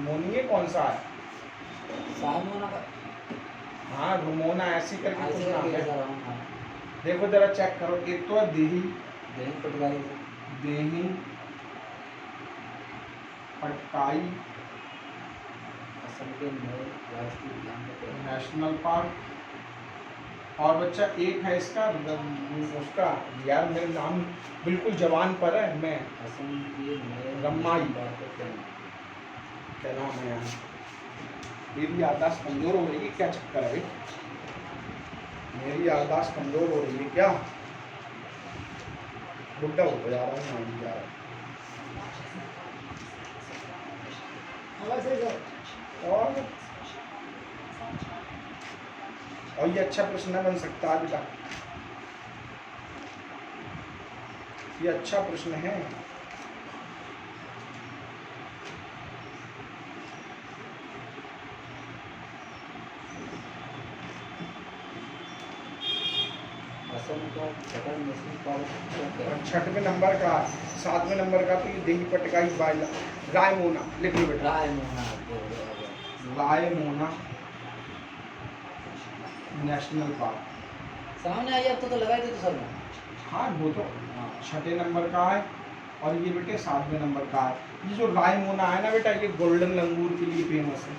मोनिए कौन सा है? साइमोना का हाँ, रुमोना ऐसी करके कुछ ऐसे नाम करके है। सर हम, हाँ। देखो जरा चेक करो। एक तो है देही देहन पटकाई सर। देही पटकाई असम के नए राष्ट्रीय उद्यान का क्या है? National park. और बच्चा एक है इसका, उसका यार मेरे नाम बिल्कुल जवान पर है। मैं असम के नए रम्माई। बात करते हैं। क्या नाम है यार, मेरी याददाश्त कमजोर हो रही है क्या? चक्कर है भाई, मेरी याददाश्त कमजोर हो रही है क्या? बुढ़ा होता जा रहा हूँ मैं यार। और ये अच्छा प्रश्न बन सकता है बेटा, ये अच्छा प्रश्न है। असम का छठा नेशनल पार्क क्या क्या है? और छठवें नंबर का, सातवें नंबर का तो ये देही पटकाई बाइला रायमोना। लिख लो बेटा, रायमोना। Raimona national park. सामने आई अब तो लगाई थी तो सर में। हाँ वो तो हाँ। छठे नंबर का है, और ये बेटे सातवें नंबर का है। ये जो रायमोना है ना बेटा, ये गोल्डन लंगूर के लिए फेमस है।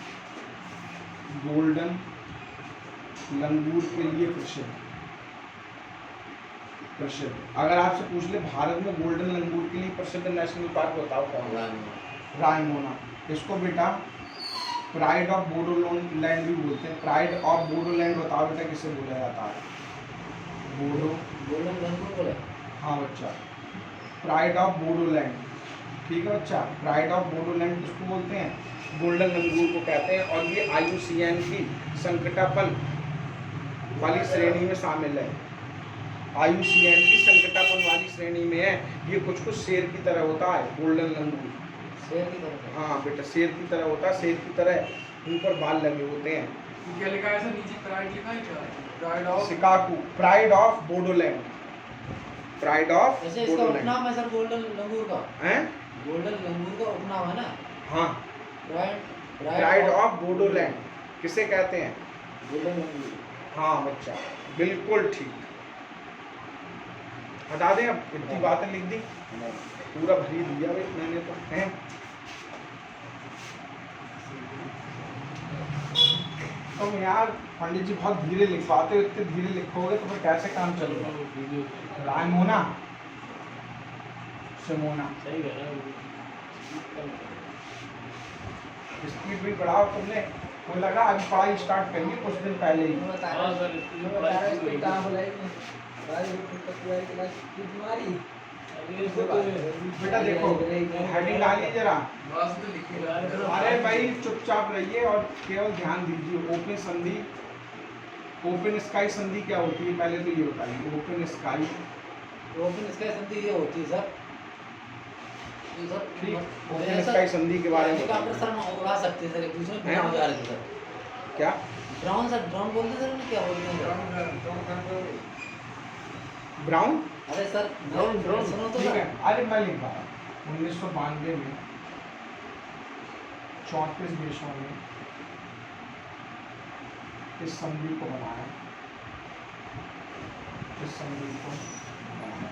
गोल्डन लंगूर के लिए प्रसिद्ध। अगर आपसे पूछ ले भारत में गोल्डन लंगूर के लिए प्रसिद्ध नेशनल पार्क बताओ कौन है? रायमोना। इसको बेटा प्राइड ऑफ बोडोलैंड भी बोलते हैं। प्राइड ऑफ बोडोलैंड बताओ बेटा किसे बोला जाता है? गोल्डन लंगूर बोले। हाँ बच्चा, प्राइड ऑफ बोडोलैंड। ठीक है बच्चा, प्राइड ऑफ बोडोलैंड किसको बोलते हैं? गोल्डन लंगूर को कहते हैं। और ये IUCN की संकटापन वाली श्रेणी में शामिल है। IUCN की संकटापन वाली श्रेणी में है। ये कुछ शेर की तरह होता है गोल्डन लंगूर। शेर की तरफ। हाँ बेटा, शेर की तरह होता है। शेर की तरह ऊपर बाल लगे होते हैं। क्या लिखा है सर नीचे प्राइड लिखा है क्या pride of Chicago, pride of Bodoland, pride of ऐसे इसका बोडोलैंड उपनाम है सर गोल्डन लंगूर का। हैं? गोल्डन लंगूर का उपनाम है ना। हाँ, प्राइड प्राइड ऑफ बोडोलैंड किसे कहते हैं? गोल्डन लंगूर। हाँ बच्चा, बिल्कुल ठीक। हटा दें, अब इतनी बातें लिख दी, पूरा भरी दिया भाई मैंने तो हैं। तुम यार पंडित जी बहुत धीरे लिखवाते हो, इतने धीरे लिखोगे तो फिर कैसे काम चलेगा? रायमोना, सिमोना, सही कह रहा है। स्पीड भी बढ़ाओ तुमने। मुझे लगा अभी पढ़ाई स्टार्ट करेंगे कुछ दिन पहले ही। हाँ सर, इसकी पढ़ाई शुरू हुई है। अभी इसको तो बेटा देखो हेडिंग डालिए जरा। बस तो लिखी है अरे भाई चुपचाप रहिए और केवल ध्यान दीजिए। ओपन संधि, ओपन स्काई संधि क्या होती है पहले तो ये बताइए। ओपन स्काई, ओपन स्काई संधि ये होती है सर। ये सर ठीक, मैं ओपन सर स्काई संधि के बारे में हेलीकॉप्टर बताइए। सर हम उड़ा सकते हैं सर, एक दूसरे में हैं? बिना जा रहे थे सर। क्या? ड्रोन सर, ड्रोन बोलते हैं सर उन्हें, क्या बोलते हैं सर? ब्राउन, अरे सर ड्रोन सुनो तो ठीक सर। है। अरे मैं लिख रहा हूँ 1992 में 34 देशों ने इस संधि को बनाया, इस संधि को बनाया।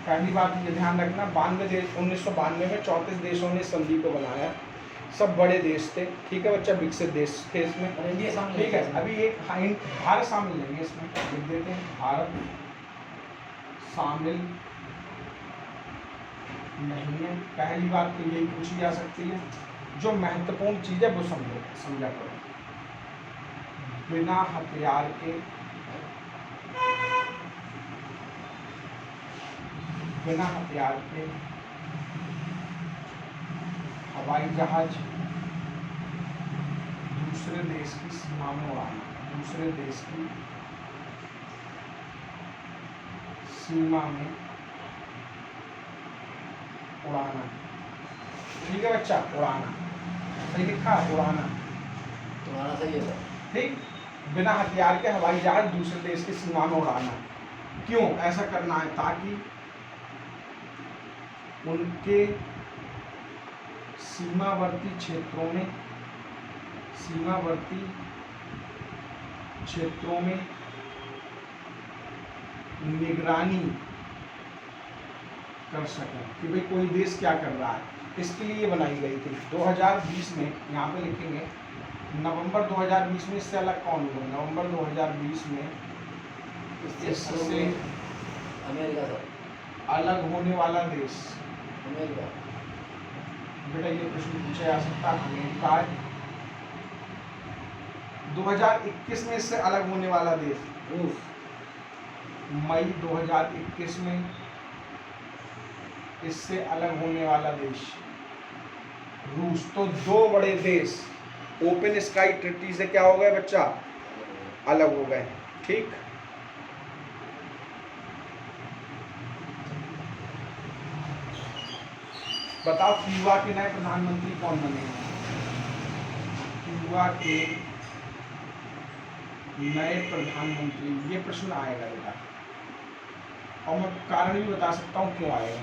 पहली बात ये ध्यान रखना, 1992 में 34 देशों ने इस संधि को बनाया। सब बड़े देश थे, ठीक है बच्चा, विकसित देश थे इसमें। और इंडिया शामिल ठीक है, है। अभी एक भारत शामिल नहीं है इसमें, लिख देते हैं भारत शामिल नहीं है। पहली बात तो यही पूछी जा सकती है। जो महत्वपूर्ण चीज़ है वो समझा करो। बिना हथियार के, बिना हथियार के हवाई जहाज दूसरे देश की सीमा में उड़ाना, दूसरे देश की सीमा में उड़ाना। ठीक है बच्चा, उड़ाना सही लिखा, उड़ाना। तुम्हारा सही है सर। ठीक, बिना हथियार के हवाई जहाज दूसरे देश की सीमा में उड़ाना। क्यों ऐसा करना है? ताकि उनके सीमावर्ती क्षेत्रों में, सीमावर्ती क्षेत्रों में निगरानी कर सकें कि भाई कोई देश क्या कर रहा है। इसके लिए बनाई गई थी। 2020 में, यहाँ पे लिखेंगे नवंबर 2020 में। इससे अलग कौन हुआ? नवंबर 2020 में इससे अमेरिका सर, अलग होने वाला देश। अमेरिका। बेटा ये प्रश्न पूछा जा सकता है, अमेरिका है। 2021 में इससे अलग होने वाला देश रूस। मई 2021 में इससे अलग होने वाला देश रूस। तो दो बड़े देश ओपन स्काई ट्रीटी से क्या हो गए बच्चा? अलग हो गए। ठीक, बताओ क्यूबा के नए प्रधानमंत्री कौन बने? क्यूबा के नए प्रधानमंत्री, ये प्रश्न आएगा बेटा, और मैं कारण भी बता सकता हूँ क्यों आएगा।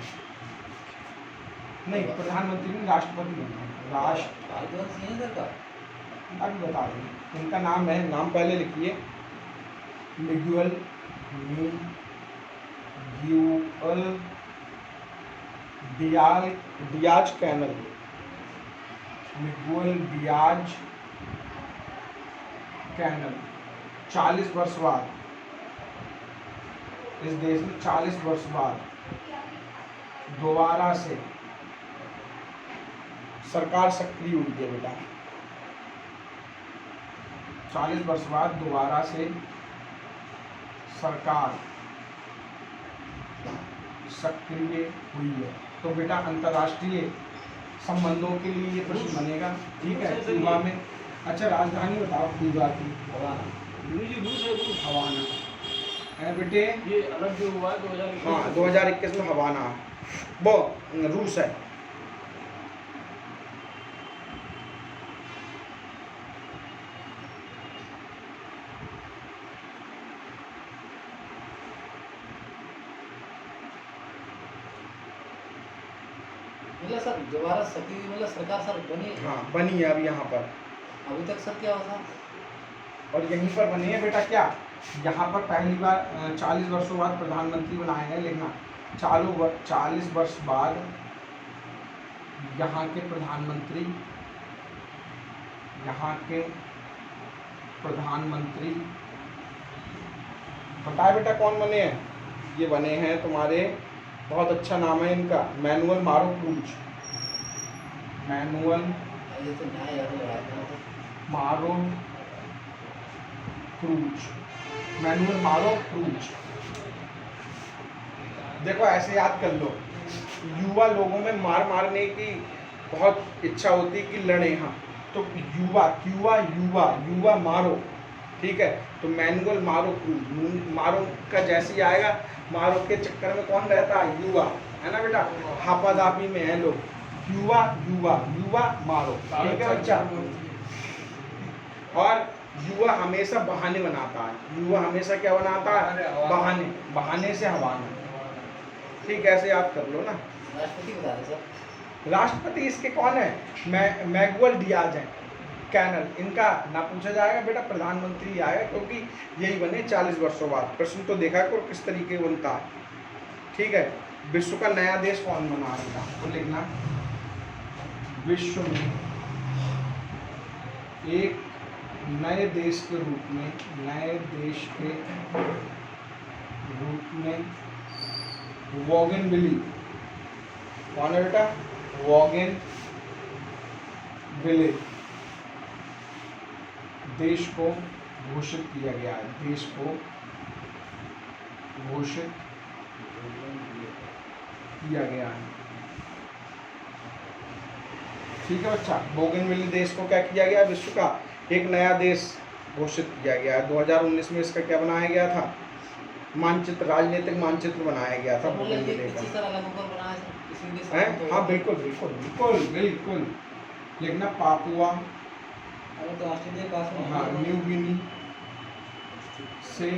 नहीं, प्रधानमंत्री नहीं, राष्ट्रपति बनना है। राष्ट्र भारतवर्ष यहीं सर का। अभी बता देंगे। इनका नाम है, नाम पहले लिखिए, Miguel Diaz Canel. Miguel Diaz Canel. 40 वर्ष बाद इस देश में 40 वर्ष बाद दोबारा से सरकार सक्रिय हुई है बेटा। 40 वर्ष बाद दोबारा से सरकार सक्रिय हुई है। तो बेटा अंतर्राष्ट्रीय संबंधों के लिए ये प्रश्न बनेगा। ठीक है, क्यूबा में। अच्छा, राजधानी बताओ क्यूबा की। हवाना। रूस है, रूस। हवाना है बेटे। ये अलग जो हुआ है 2021 हाँ, 2021 में हवाना, वो रूस है। मतलब सर दोबारा सती मतलब सरकार सर बनी हाँ बनी है अभी यहाँ पर, अभी तक सर क्या हुआ था? और यहीं पर बनी है बेटा क्या, यहाँ पर पहली बार 40 वर्षों बाद प्रधानमंत्री बनाए हैं, लिखना 40 वर्ष बाद यहाँ के प्रधानमंत्री, यहाँ के प्रधानमंत्री, पता है बेटा कौन बने हैं? ये बने हैं तुम्हारे, बहुत अच्छा नाम है इनका, मैनुअल मारो क्रूज, मैनुअल ये तो न्याय याद हो रहा था। मारो क्रूज, मैनुअल मारो क्रूज। देखो ऐसे याद कर लो, युवा लोगों में मार मारने की बहुत इच्छा होती है कि लड़े, हाँ तो युवा युवा युवा युवा मारो, ठीक है, तो मैनुअल मारो क्रूज, मारो का जैसे ही आएगा, मारो के चक्कर में कौन रहता है? युवा, है ना बेटा, हापादापी में है लोग, युवा युवा युवा मारो, ठीक है बच्चा। और युवा हमेशा बहाने बनाता है, युवा हमेशा क्या बनाता है? बहाने, बहाने से हवाना, ठीक, ऐसे याद कर लो ना। राष्ट्रपति बता रहे सर। राष्ट्रपति इसके कौन है? मैगुअल डियाज हैं, कैनल, इनका ना पूछा जाएगा बेटा, प्रधानमंत्री आएगा, क्योंकि यही बने 40 वर्षों बाद। प्रश्न तो देखा करो किस तरीके बनता है, ठीक है। विश्व का नया देश कौन बना रहेगा, तो लिखना विश्व में एक नए देश के रूप में, नए देश के रूप में बोगनविले, कौन है बेटा? बोगनविले देश को घोषित किया गया है, देश को घोषित किया गया है, ठीक है बच्चा। बोगनविले देश को क्या किया गया? विश्व का एक नया देश घोषित किया गया है। 2019 में इसका क्या बनाया गया था? मानचित्र, राजनीतिक मानचित्र बनाया गया था मतलब ये बोगनविले का, किसी तरह अलग होकर बनाया सर, किसी देश है? हाँ बिल्कुल बिल्कुल बिल्कुल बिल्कुल, लिखना पापुआ, अरे तो ऑस्ट्रेलिया के पास में हाँ, है। न्यू गिनी से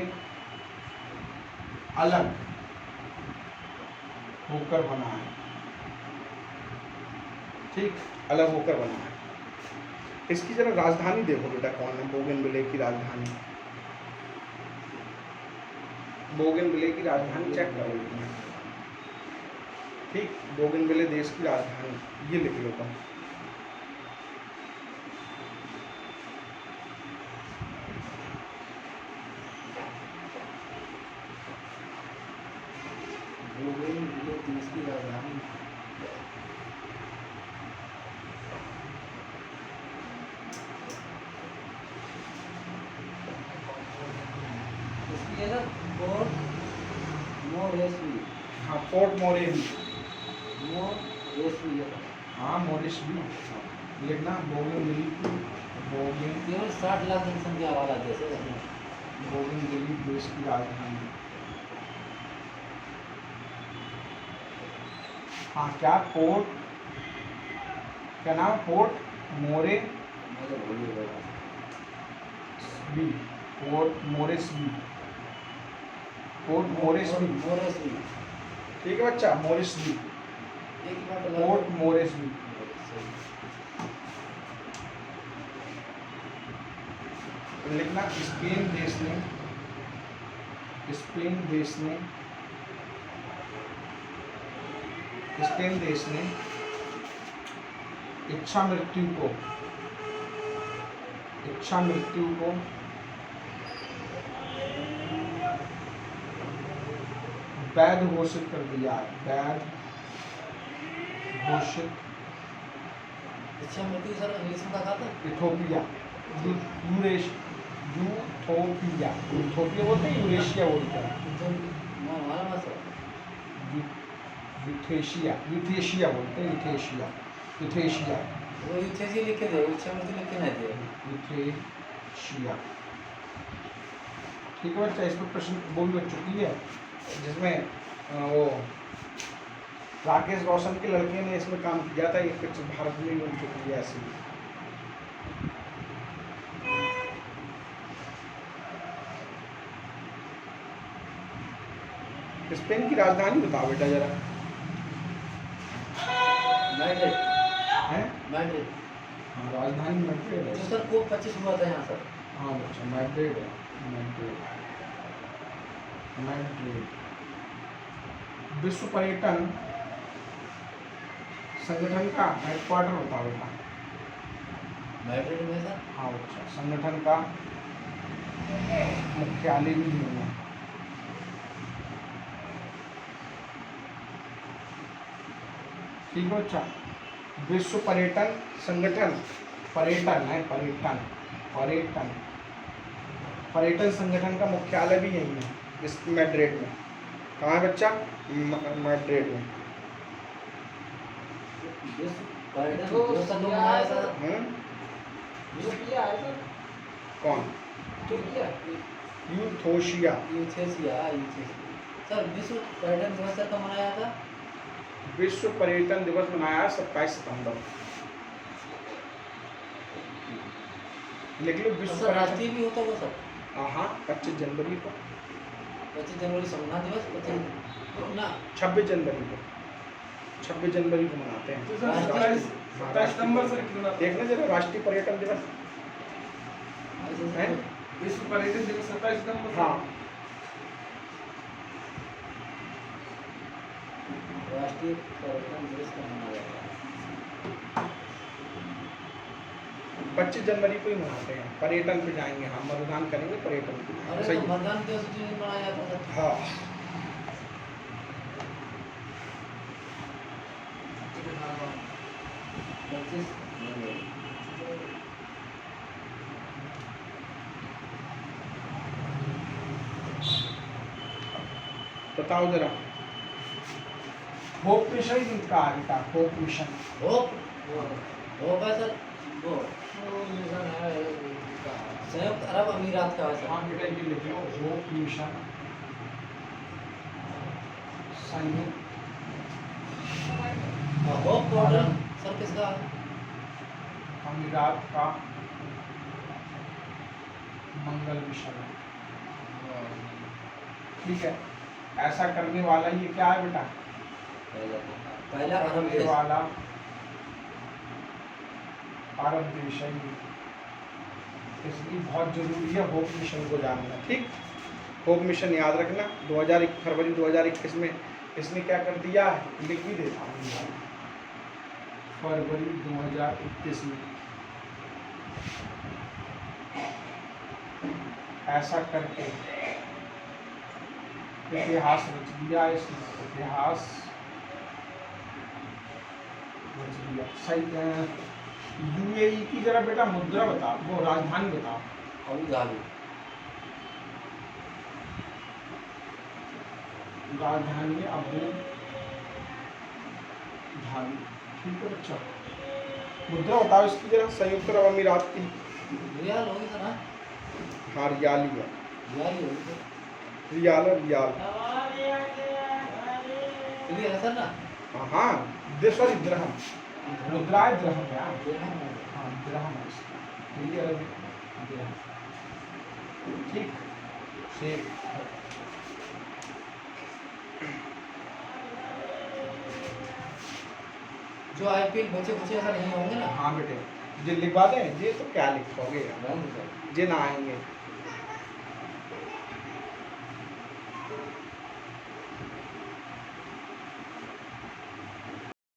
अलग होकर बना है, ठीक, अलग होकर बना है। इसकी जरा राजधानी देखो बेटा, कौन है बोगनविले की राजधानी? बोगनविले की राजधानी चेक करो, ठीक, बोगनविले देश की राजधानी, ये लिख लो तुम। बोगनविले देश की राजधानी इसकी जगह पोर्ट मोरेस्बी, हाँ, पोर्ट मोरेस्बी, मोरेस्बी है। हाँ मोरेस्बी, लिखना बोगनविले की, केवल 60 लाख जनसंख्या वाला देश है। बोगनविले देश की राजधानी, हाँ क्या? पोर्ट, क्या नाम? पोर्ट मुझे भूल ही गया। Moresby, port Moresby, port Moresby, Moresby ठीक है बच्चा, मोरेस्बी, एक बात पोर्ट मोरेस्बी। लिखना स्पेन देश ने, स्पेन देश ने, स्पेन देश ने इच्छा मृत्यु को वैध घोषित कर दिया है, वैध घोषित। अच्छा मृत्यु सर इंग्लिश में क्या था? इथोपिया, यूथोपिया, यूथोपिया बोलते हैं, यूरेशिया बोलते हैं, तो मैं हमारा मत सर यूथेशिया, यूथेशिया बोलते हैं, यूथेशिया, यूथेशिया, वो यूथेसिया लिख के दे, अच्छा मृत्यु लिख के ना दे। यूथेशिया, ठीक है बच्चा। इस पर प्रश्न वो भी बच चुकी है, जिसमें वो राकेश रोशन के लड़के ने इसमें काम किया था, ये पिक्चर भारत में ही बन चुकी है ऐसी। स्पेन की राजधानी बताओ बेटा जरा। मैड्रिड है। मैड्रिड हाँ, राजधानी मैड्रिड है। जो सर को 25 हुआ था यहाँ सर। हाँ बच्चा, मैड्रिड है, मैड्रिड, मैड्रिड। विश्व पर्यटन संगठन का हेडक्वार्टर होता है बेटा। मैड्रिड में सर। हाँ बच्चा, संगठन का मुख्यालय भी नहीं है। ठीक है बच्चा, विश्व पर्यटन संगठन, पर्यटन है, पर्यटन, पर्यटन, पर्यटन संगठन का मुख्यालय भी यही है, इस मैड्रिड में। कहाँ है बच्चा? मैड्रिड में। विश्व पर्यटन दिवस कब मनाया सर? कौन? यूथोशिया। यूथेसिया सर विश्व पर्यटन दिवस सर कब मनाया था? विश्व पर्यटन दिवस मनाया 27 सितंबर। लिख लो विश्व सर राष्ट्रीय पर्यटन। भी होता होगा सर। हाँ, 25 जनवरी को, 25 जनवरी संविधान दिवस 25 ना 26 जनवरी को, 26 जनवरी को मनाते हैं। तो सर 27 सितंबर से क्यों ना देखना जरा, राष्ट्रीय पर्यटन दिवस है। विश्व पर्यटन दिवस 27 सितंबर से? हाँ, राष्ट्रीय पर्यटन दिवस कब मनाया जाता है? 25 जनवरी को ही मनाते हैं। पर्यटन पे जाएंगे हम, मतदान करेंगे पर्यटन पे। अरे सही तो है। मतदान दिवस उसी दिन मनाया जाता था। हाँ, पच्चीस जनवरी। बताओ जरा, होप मिशन किनका है बेटा? होप मिशन, होप होप है सर वो संयुक्त अरब अमीरात का है सर। हाँ बेटा ये लिख लो, होप मिशन संयुक्त और होप पोर्टल सर किसका है? अमीरात का मंगल मिशन है। ठीक है, ऐसा करने वाला ये क्या है बेटा? पहला अरब करने देश। वाला अरब देश है ये। इसलिए बहुत जरूरी है होप मिशन को जानना। ठीक, होप मिशन याद रखना। 2001 फरवरी 2021 में इसने क्या कर दिया है, लिख भी देता हूँ यार। फरवरी 2021 में ऐसा करके इतिहास रच दिया इसने, इतिहास रच दिया। सही। यूएई की जरा बेटा मुद्रा बताओ, वो राजधानी बताओ। Abu Dhabi. राजधानी अबू धाबी। ठीक है बच्चा, मुद्रा बताओ इसकी जरा, संयुक्त अरब अमीरात की। रियाल होगी सर ना? हाँ, रियाल ही है, रियाल ही होगी सर। रियाल है, रियाल। क्लियर है सर ना? हाँ हाँ, सॉरी दिरहम, मुद्रा है दिरहम है। हाँ दिरहम है। हाँ, दिरहम है इसका। क्लियर है, दिरहम। ठीक सेफ। जो आईपीएल बचे कुछ ऐसा नहीं होंगे ना? हाँ बेटे, जे लिखवा दें, जे तो क्या लिखोगे यार, रहेंगे सर। जे ना आएंगे।